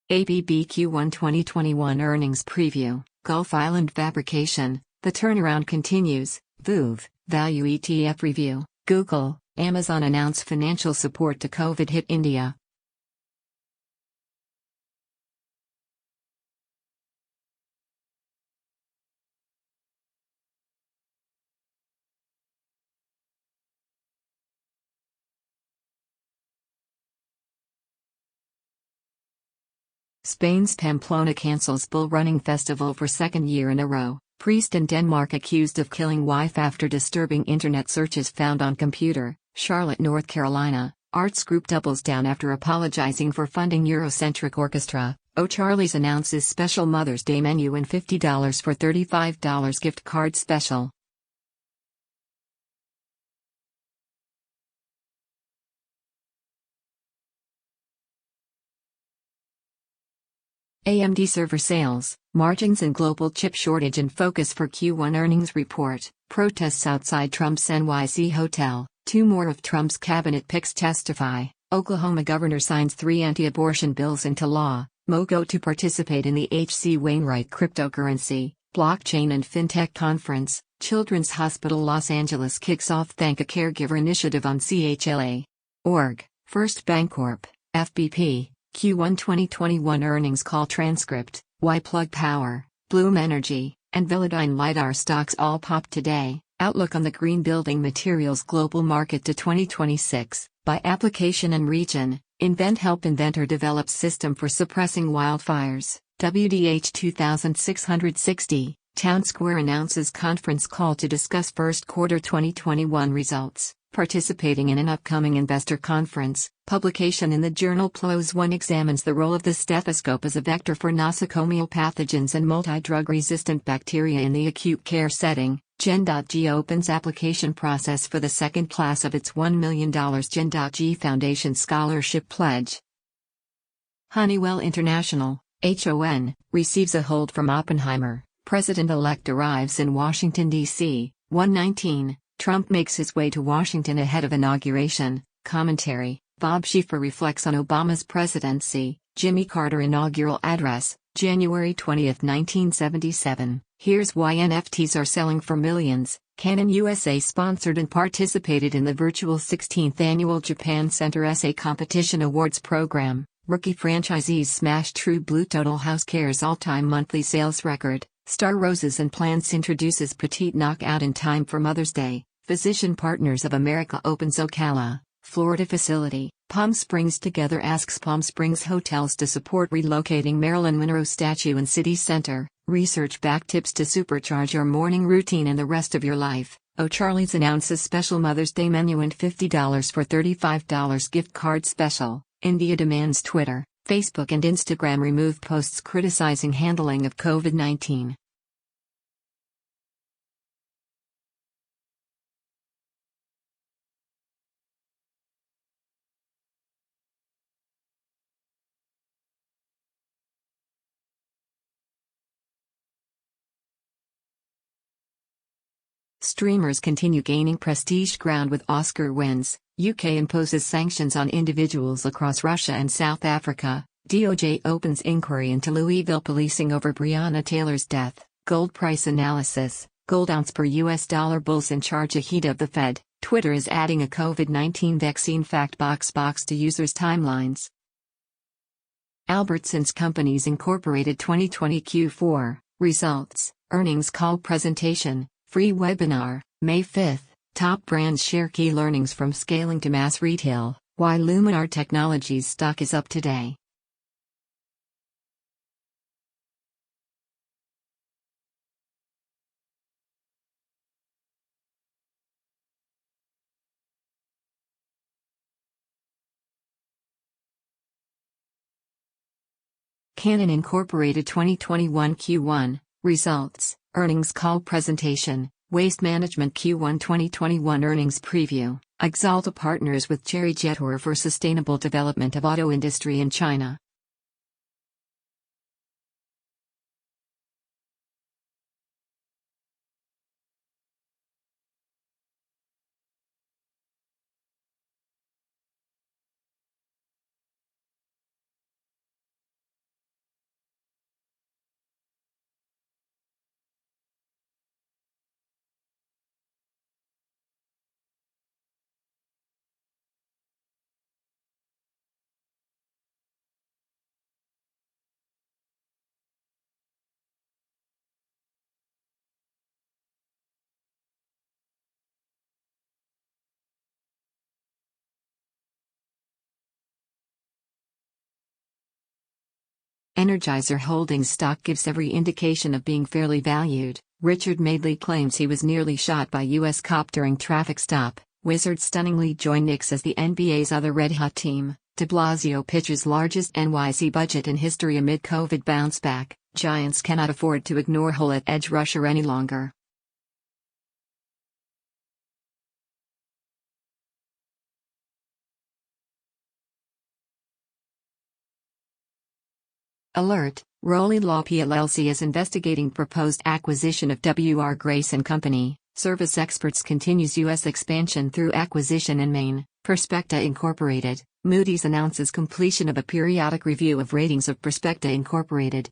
ABB Q1 2021 earnings preview. Gulf Island fabrication, the turnaround continues. VOOV, Value ETF review. Google, Amazon announce financial support to COVID hit India. Spain's Pamplona cancels bull running festival for second year in a row. Priest in Denmark accused of killing wife after disturbing internet searches found on computer. Charlotte, North Carolina. Arts group doubles down after apologizing for funding Eurocentric orchestra. O'Charlie's announces special Mother's Day menu and $50 for $35 gift card special. AMD server sales, margins and global chip shortage in focus for Q1 earnings report. Protests outside Trump's NYC hotel. 2 more of Trump's cabinet picks testify. Oklahoma governor signs 3 anti-abortion bills into law. Mogo to participate in the H.C. Wainwright cryptocurrency, blockchain and fintech conference. Children's Hospital Los Angeles kicks off Thank a Caregiver initiative on CHLA.org. First Bancorp, FBP. Q1 2021 earnings call transcript. Why Plug Power, Bloom Energy, and Velodyne LiDAR stocks all popped today. Outlook on the green building materials global market to 2026. By application and region, Invent Help Inventor develops system for suppressing wildfires. WDH 2660. Town Square announces conference call to discuss first quarter 2021 results. Participating in an upcoming investor conference. Publication in the journal PLOS One examines the role of the stethoscope as a vector for nosocomial pathogens and multi-drug resistant bacteria in the acute care setting. Gen.G opens application process for the second class of its $1 million Gen.G Foundation Scholarship Pledge. Honeywell International, HON, receives a hold from Oppenheimer. President-elect arrives in Washington, D.C. 119. Trump makes his way to Washington ahead of inauguration. Commentary. Bob Schieffer reflects on Obama's presidency. Jimmy Carter inaugural address, January 20, 1977. Here's why NFTs are selling for millions. Canon USA sponsored and participated in the virtual 16th annual Japan Center Essay Competition Awards program. Rookie franchisees smash True Blue Total House Care's all-time monthly sales record. Star Roses and Plants introduces Petite Knockout in time for Mother's Day. Physician Partners of America opens Ocala, Florida facility. Palm Springs Together asks Palm Springs hotels to support relocating Marilyn Monroe statue in city center. Research-backed tips to supercharge your morning routine and the rest of your life. O'Charlie's announces special Mother's Day menu and $50 for $35 gift card special. India demands Twitter, Facebook and Instagram remove posts criticizing handling of COVID-19. Streamers continue gaining prestige ground with Oscar wins. UK imposes sanctions on individuals across Russia and South Africa. DOJ opens inquiry into Louisville policing over Breonna Taylor's death. Gold price analysis. Gold ounce per US dollar bulls in charge ahead of the Fed. Twitter is adding a COVID-19 vaccine fact box to users' timelines. Albertsons Companies Incorporated 2020 Q4 results. Earnings call presentation. Free webinar, May 5. Top brands share key learnings from scaling to mass retail. Why Luminar Technologies stock is up today. Canon Incorporated 2021 Q1 results. Earnings call presentation. Waste Management Q1 2021 earnings preview. Axalta partners with Cherry Jetour for sustainable development of auto industry in China. Energizer Holdings stock gives every indication of being fairly valued. Richard Madeley claims he was nearly shot by U.S. cop during traffic stop. Wizards stunningly join Knicks as the NBA's other red-hot team. De Blasio pitches largest NYC budget in history amid COVID bounce back. Giants cannot afford to ignore Hull at edge rusher any longer. Alert, Rowley Law plc is investigating proposed acquisition of W.R. Grace & Company. Service Experts continues U.S. expansion through acquisition in Maine. Perspecta Incorporated. Moody's announces completion of a periodic review of ratings of Perspecta Incorporated.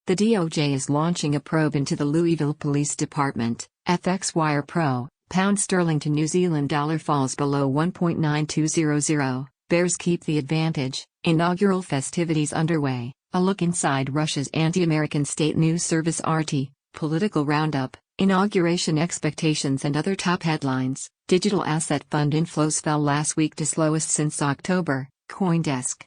The DOJ is launching a probe into the Louisville Police Department. FX Wire Pro. Pound sterling to New Zealand dollar falls below 1.9200. Bears keep the advantage. Inaugural festivities underway. A look inside Russia's anti-American state news service RT. Political roundup. Inauguration expectations and other top headlines. Digital asset fund inflows fell last week to slowest since October. CoinDesk.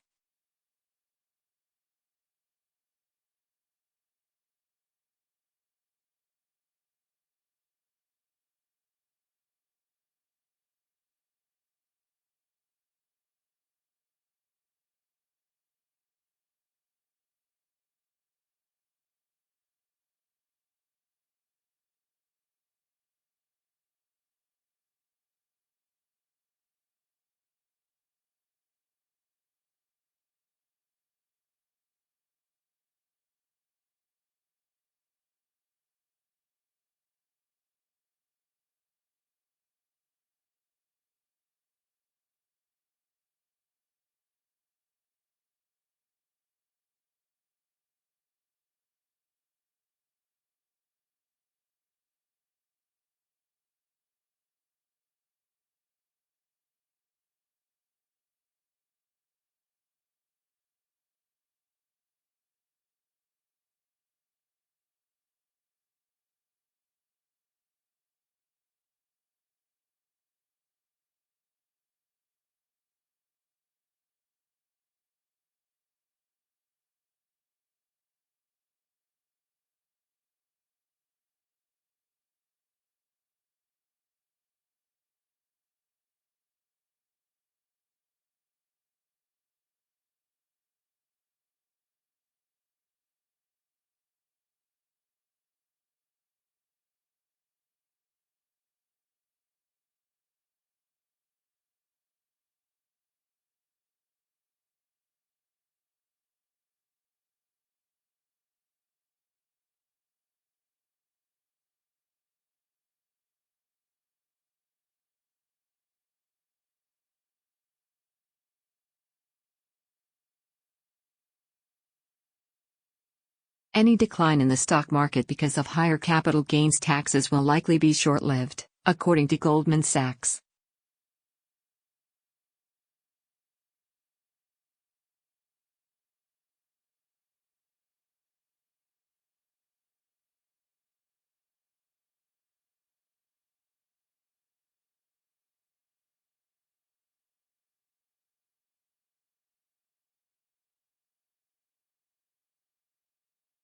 Any decline in the stock market because of higher capital gains taxes will likely be short-lived, according to Goldman Sachs.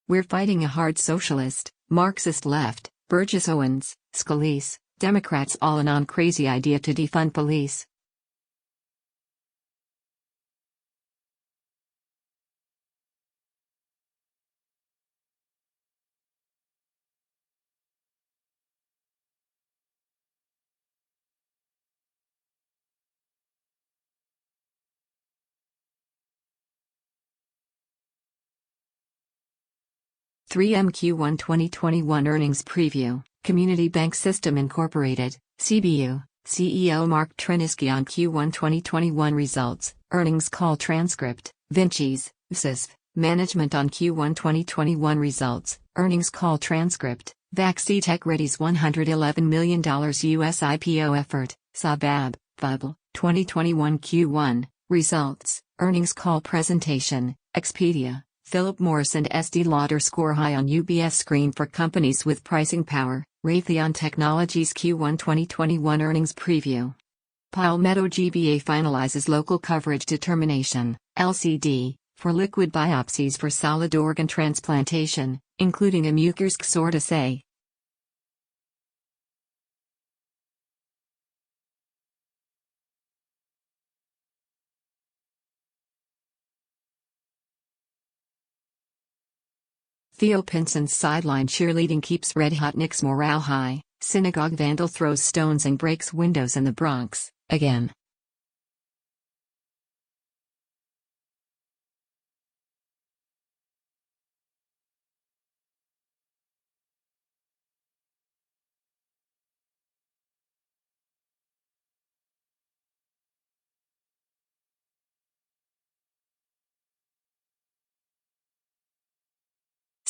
We're fighting a hard socialist, Marxist left, Burgess Owens, Scalise, Democrats all in on crazy idea to defund police. Q1 2021 Earnings Preview, Community Bank System Incorporated, CBU, CEO Mark Tryniski on Q1 2021 Results, Earnings Call Transcript, Vinci's, VSISF, Management on Q1 2021 Results, Earnings Call Transcript, Vaccitech readies $111 million US IPO effort, Sabab, Fubble, 2021 Q1, Results, Earnings Call Presentation, Expedia. Philip Morris and Estee Lauder score high on UBS screen for companies with pricing power, Raytheon Technologies Q1 2021 Earnings Preview. Palmetto GBA finalizes local coverage determination, LCD, for liquid biopsies for solid organ transplantation, including a Mucker's assay. Theo Pinson's sideline cheerleading keeps Red Hot Knicks morale high. Synagogue vandal throws stones and breaks windows in the Bronx, again.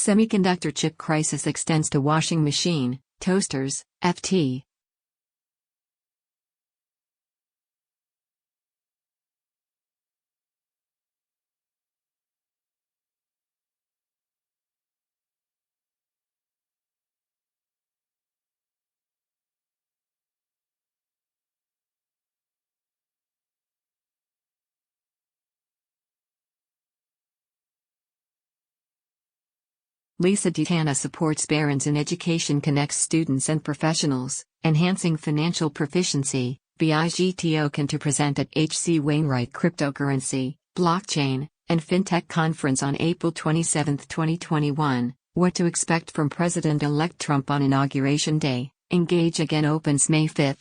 Semiconductor chip crisis extends to washing machine, toasters, FT. Lisa DeTana supports Barron's in Education connects students and professionals, enhancing financial proficiency, BIG token to present at H.C. Wainwright Cryptocurrency, Blockchain, and FinTech Conference on April 27, 2021. What to expect from President-elect Trump on Inauguration Day. Engage Again opens May 5.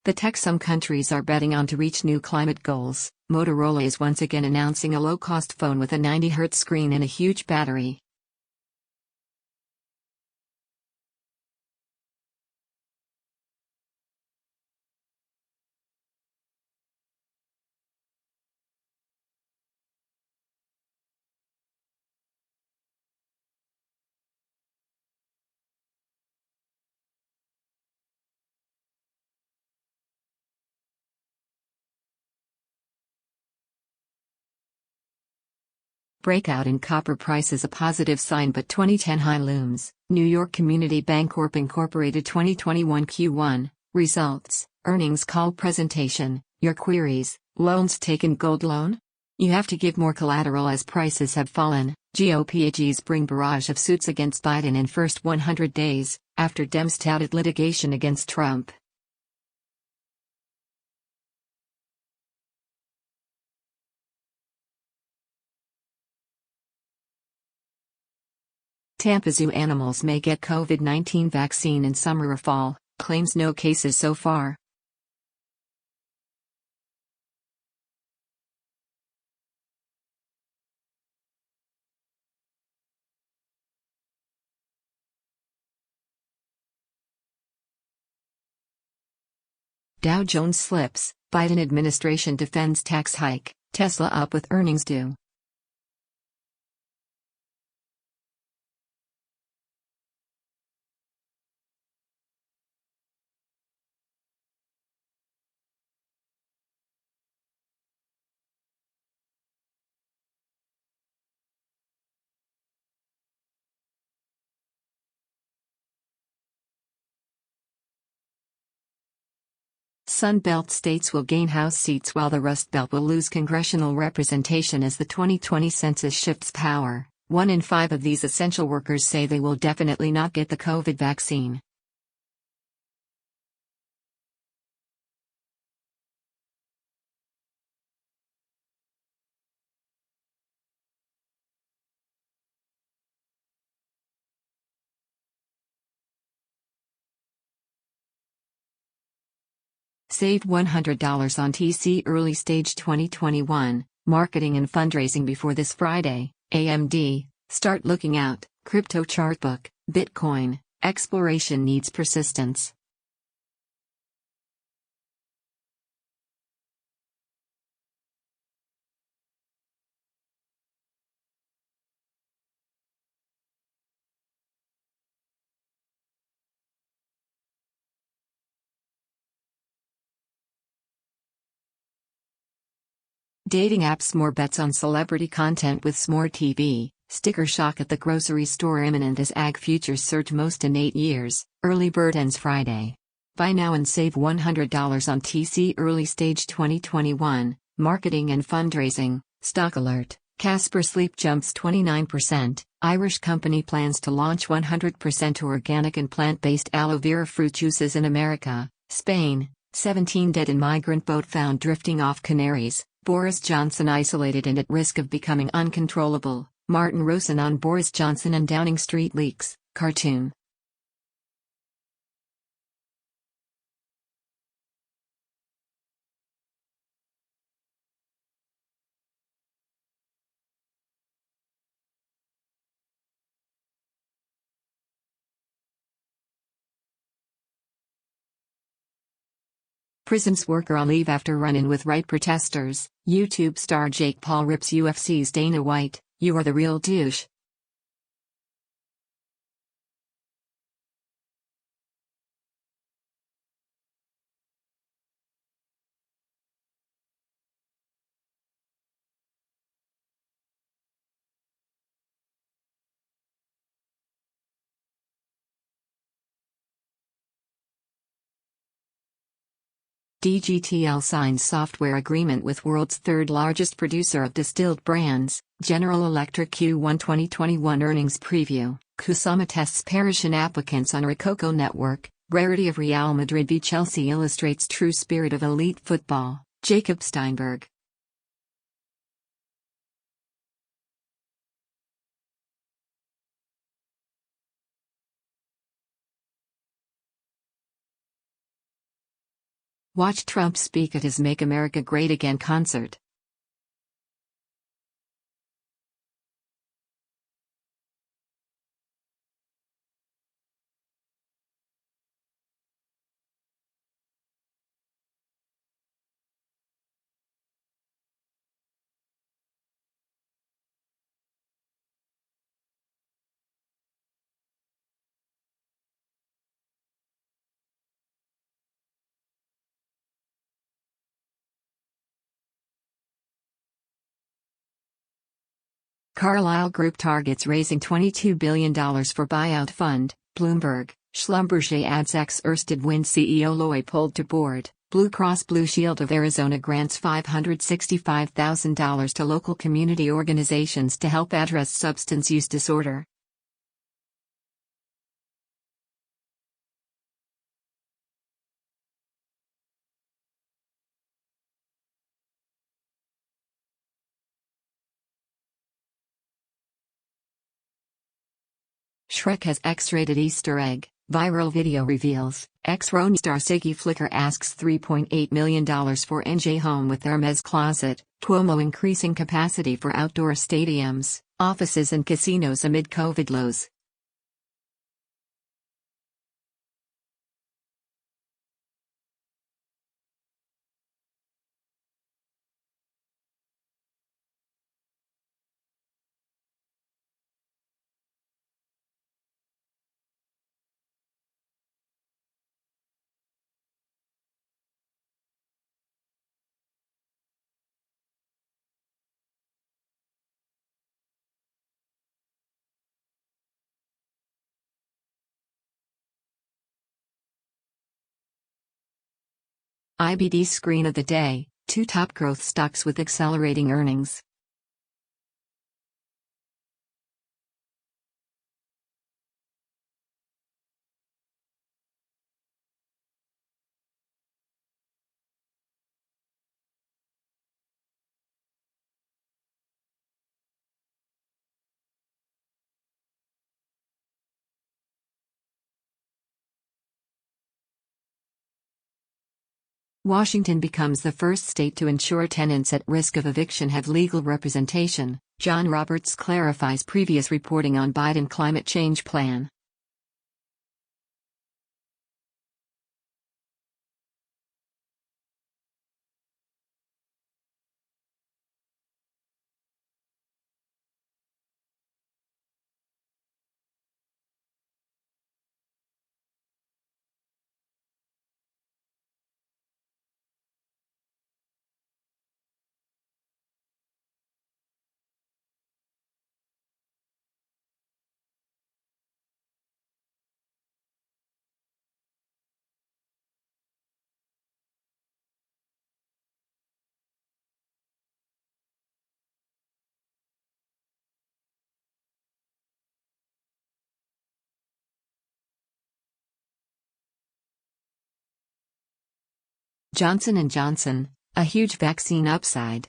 The tech some countries are betting on to reach new climate goals. Motorola is once again announcing a low-cost phone with a 90Hz screen and a huge battery. Breakout in copper price is a positive sign, but 2010 high looms. New York Community Bancorp Incorporated 2021 Q1 Results, Earnings Call Presentation. Your queries: loans taken gold loan? You have to give more collateral as prices have fallen. GOP AGs bring barrage of suits against Biden in first 100 days, after Dems touted litigation against Trump. Tampa Zoo animals may get COVID-19 vaccine in summer or fall, claims no cases so far. Dow Jones slips, Biden administration defends tax hike, Tesla up with earnings due. Sun Belt states will gain House seats while the Rust Belt will lose congressional representation as the 2020 census shifts power. 1 in 5 of these essential workers say they will definitely not get the COVID vaccine. Save $100 on TC Early Stage 2021, Marketing and Fundraising before this Friday. AMD, start looking out, Crypto Chartbook, Bitcoin, exploration needs persistence. Dating apps, more bets on celebrity content with Smore TV. Sticker shock at the grocery store imminent as ag futures surge most in 8 years. Early bird ends Friday. Buy now and save $100 on TC Early Stage 2021, Marketing and Fundraising. Stock alert, Casper Sleep jumps 29%. Irish company plans to launch 100% organic and plant-based aloe vera fruit juices in America. Spain, 17 dead in migrant boat found drifting off Canaries. Boris Johnson isolated and at risk of becoming uncontrollable. Martin Rosen on Boris Johnson and Downing Street leaks. Cartoon. Prisons worker on leave after run-in with right protesters. YouTube star Jake Paul rips UFC's Dana White, "You are the real douche." DGTL signs software agreement with world's third largest producer of distilled brands. General Electric Q1 2021 earnings preview. Kusama tests Parisian applicants on Rococo network. Rarity of Real Madrid v Chelsea illustrates true spirit of elite football. Jacob Steinberg. Watch Trump speak at his Make America Great Again concert. Carlyle Group targets raising $22 billion for buyout fund. Bloomberg, Schlumberger adds ex-Ørsted Wind CEO Loy pulled to board. Blue Cross Blue Shield of Arizona grants $565,000 to local community organizations to help address substance use disorder. Shrek has X-rated Easter egg. Viral video reveals. Ex-Roni star Siggy Flicker asks $3.8 million for NJ home with Hermes closet. Cuomo increasing capacity for outdoor stadiums, offices and casinos amid COVID lows. IBD screen of the day, 2 top growth stocks with accelerating earnings. Washington becomes the first state to ensure tenants at risk of eviction have legal representation. John Roberts clarifies previous reporting on Biden climate change plan. Johnson & Johnson, a huge vaccine upside.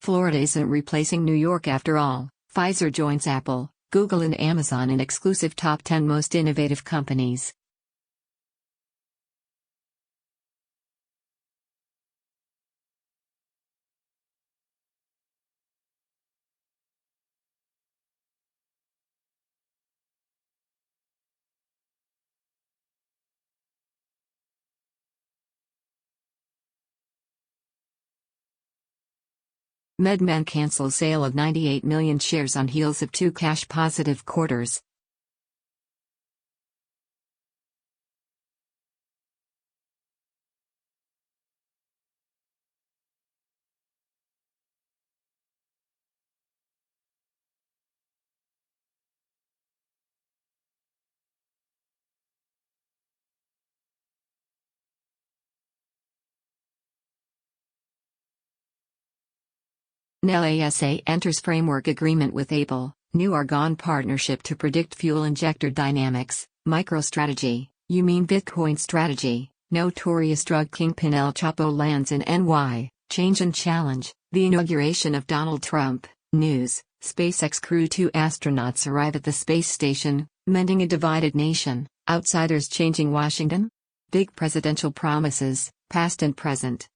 Florida isn't replacing New York after all. Pfizer joins Apple, Google and Amazon in exclusive top 10 most innovative companies. MedMen cancels sale of 98 million shares on heels of 2 cash-positive quarters. NASA enters framework agreement with Able, new Argonne partnership to predict fuel injector dynamics. MicroStrategy, you mean Bitcoin strategy. Notorious drug kingpin El Chapo lands in NY. Change and challenge, the inauguration of Donald Trump. News, SpaceX Crew 2 astronauts arrive at the space station, mending a divided nation. Outsiders changing Washington? Big presidential promises, past and present.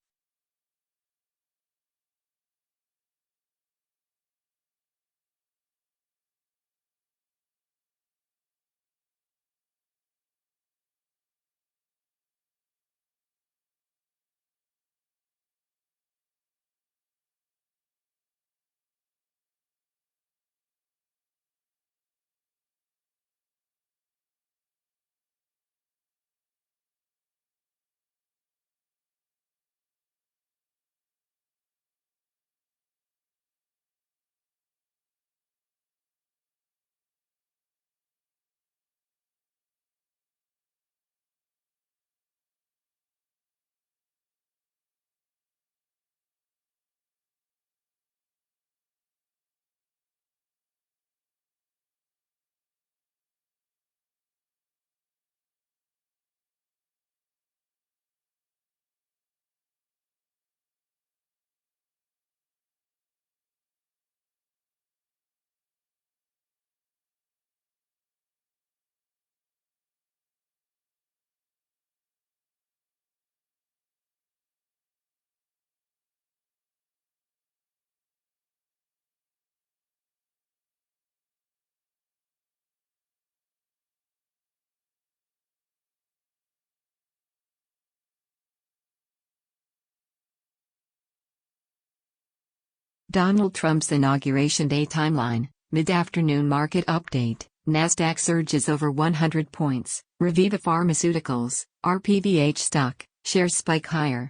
Donald Trump's Inauguration Day timeline, mid-afternoon market update, Nasdaq surges over 100 points, Reviva Pharmaceuticals, RPVH stock, shares spike higher.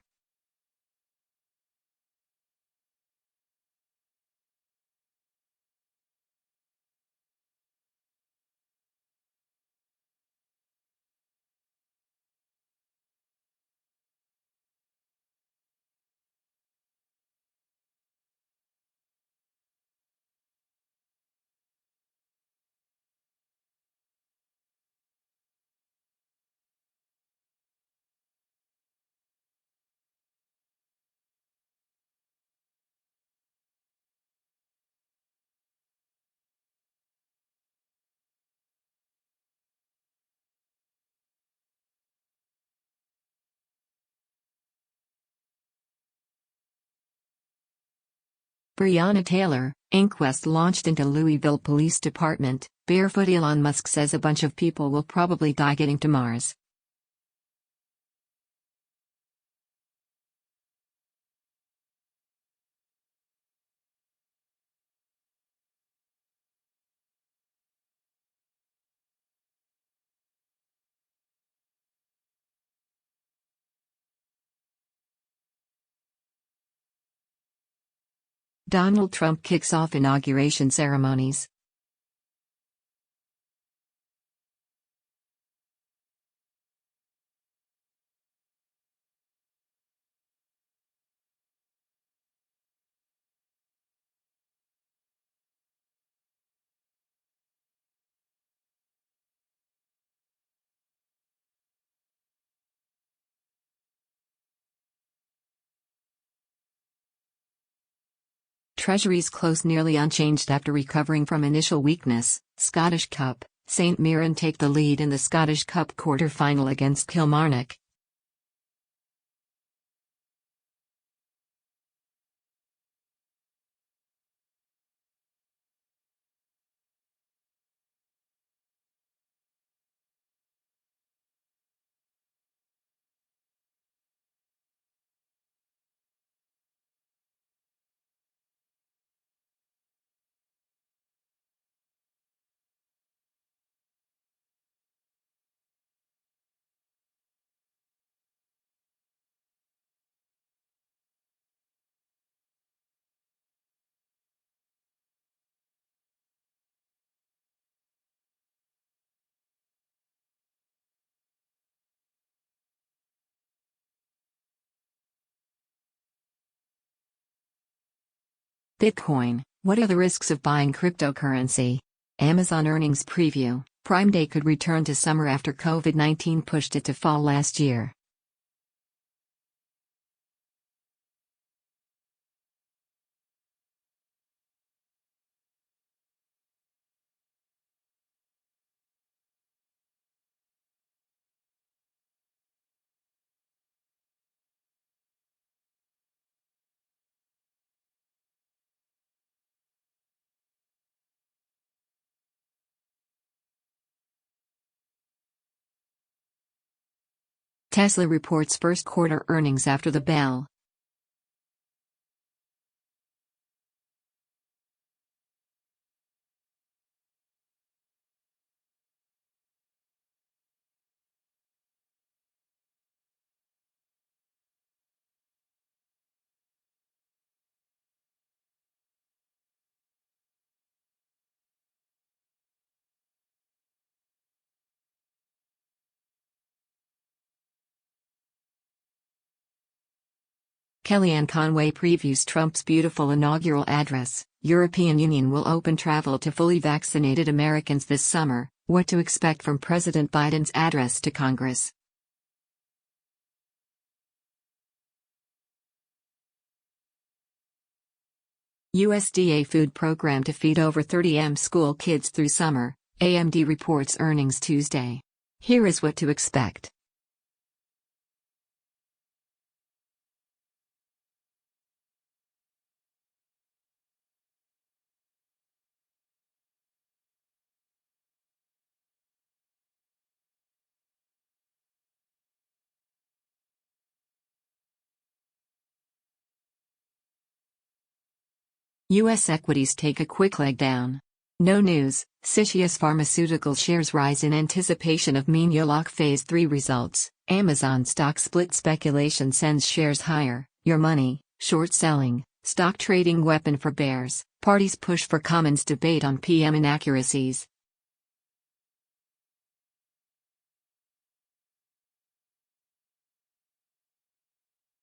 Breonna Taylor, inquest launched into Louisville Police Department, barefoot Elon Musk says a bunch of people will probably die getting to Mars. Donald Trump kicks off inauguration ceremonies. Treasuries close nearly unchanged after recovering from initial weakness. Scottish Cup, St Mirren take the lead in the Scottish Cup quarter-final against Kilmarnock. Bitcoin, what are the risks of buying cryptocurrency? Amazon earnings preview, Prime Day could return to summer after COVID-19 pushed it to fall last year. Tesla reports first quarter earnings after the bell. Kellyanne Conway previews Trump's beautiful inaugural address. European Union will open travel to fully vaccinated Americans this summer. What to expect from President Biden's address to Congress. USDA food program to feed over 30 school kids through summer. AMD reports earnings Tuesday. Here is what to expect. U.S. equities take a quick leg down. No news, Sytius Pharmaceutical shares rise in anticipation of Mean-Yolock Phase 3 results. Amazon stock split speculation sends shares higher. Your money, short selling, stock trading weapon for bears. Parties push for Commons debate on PM inaccuracies.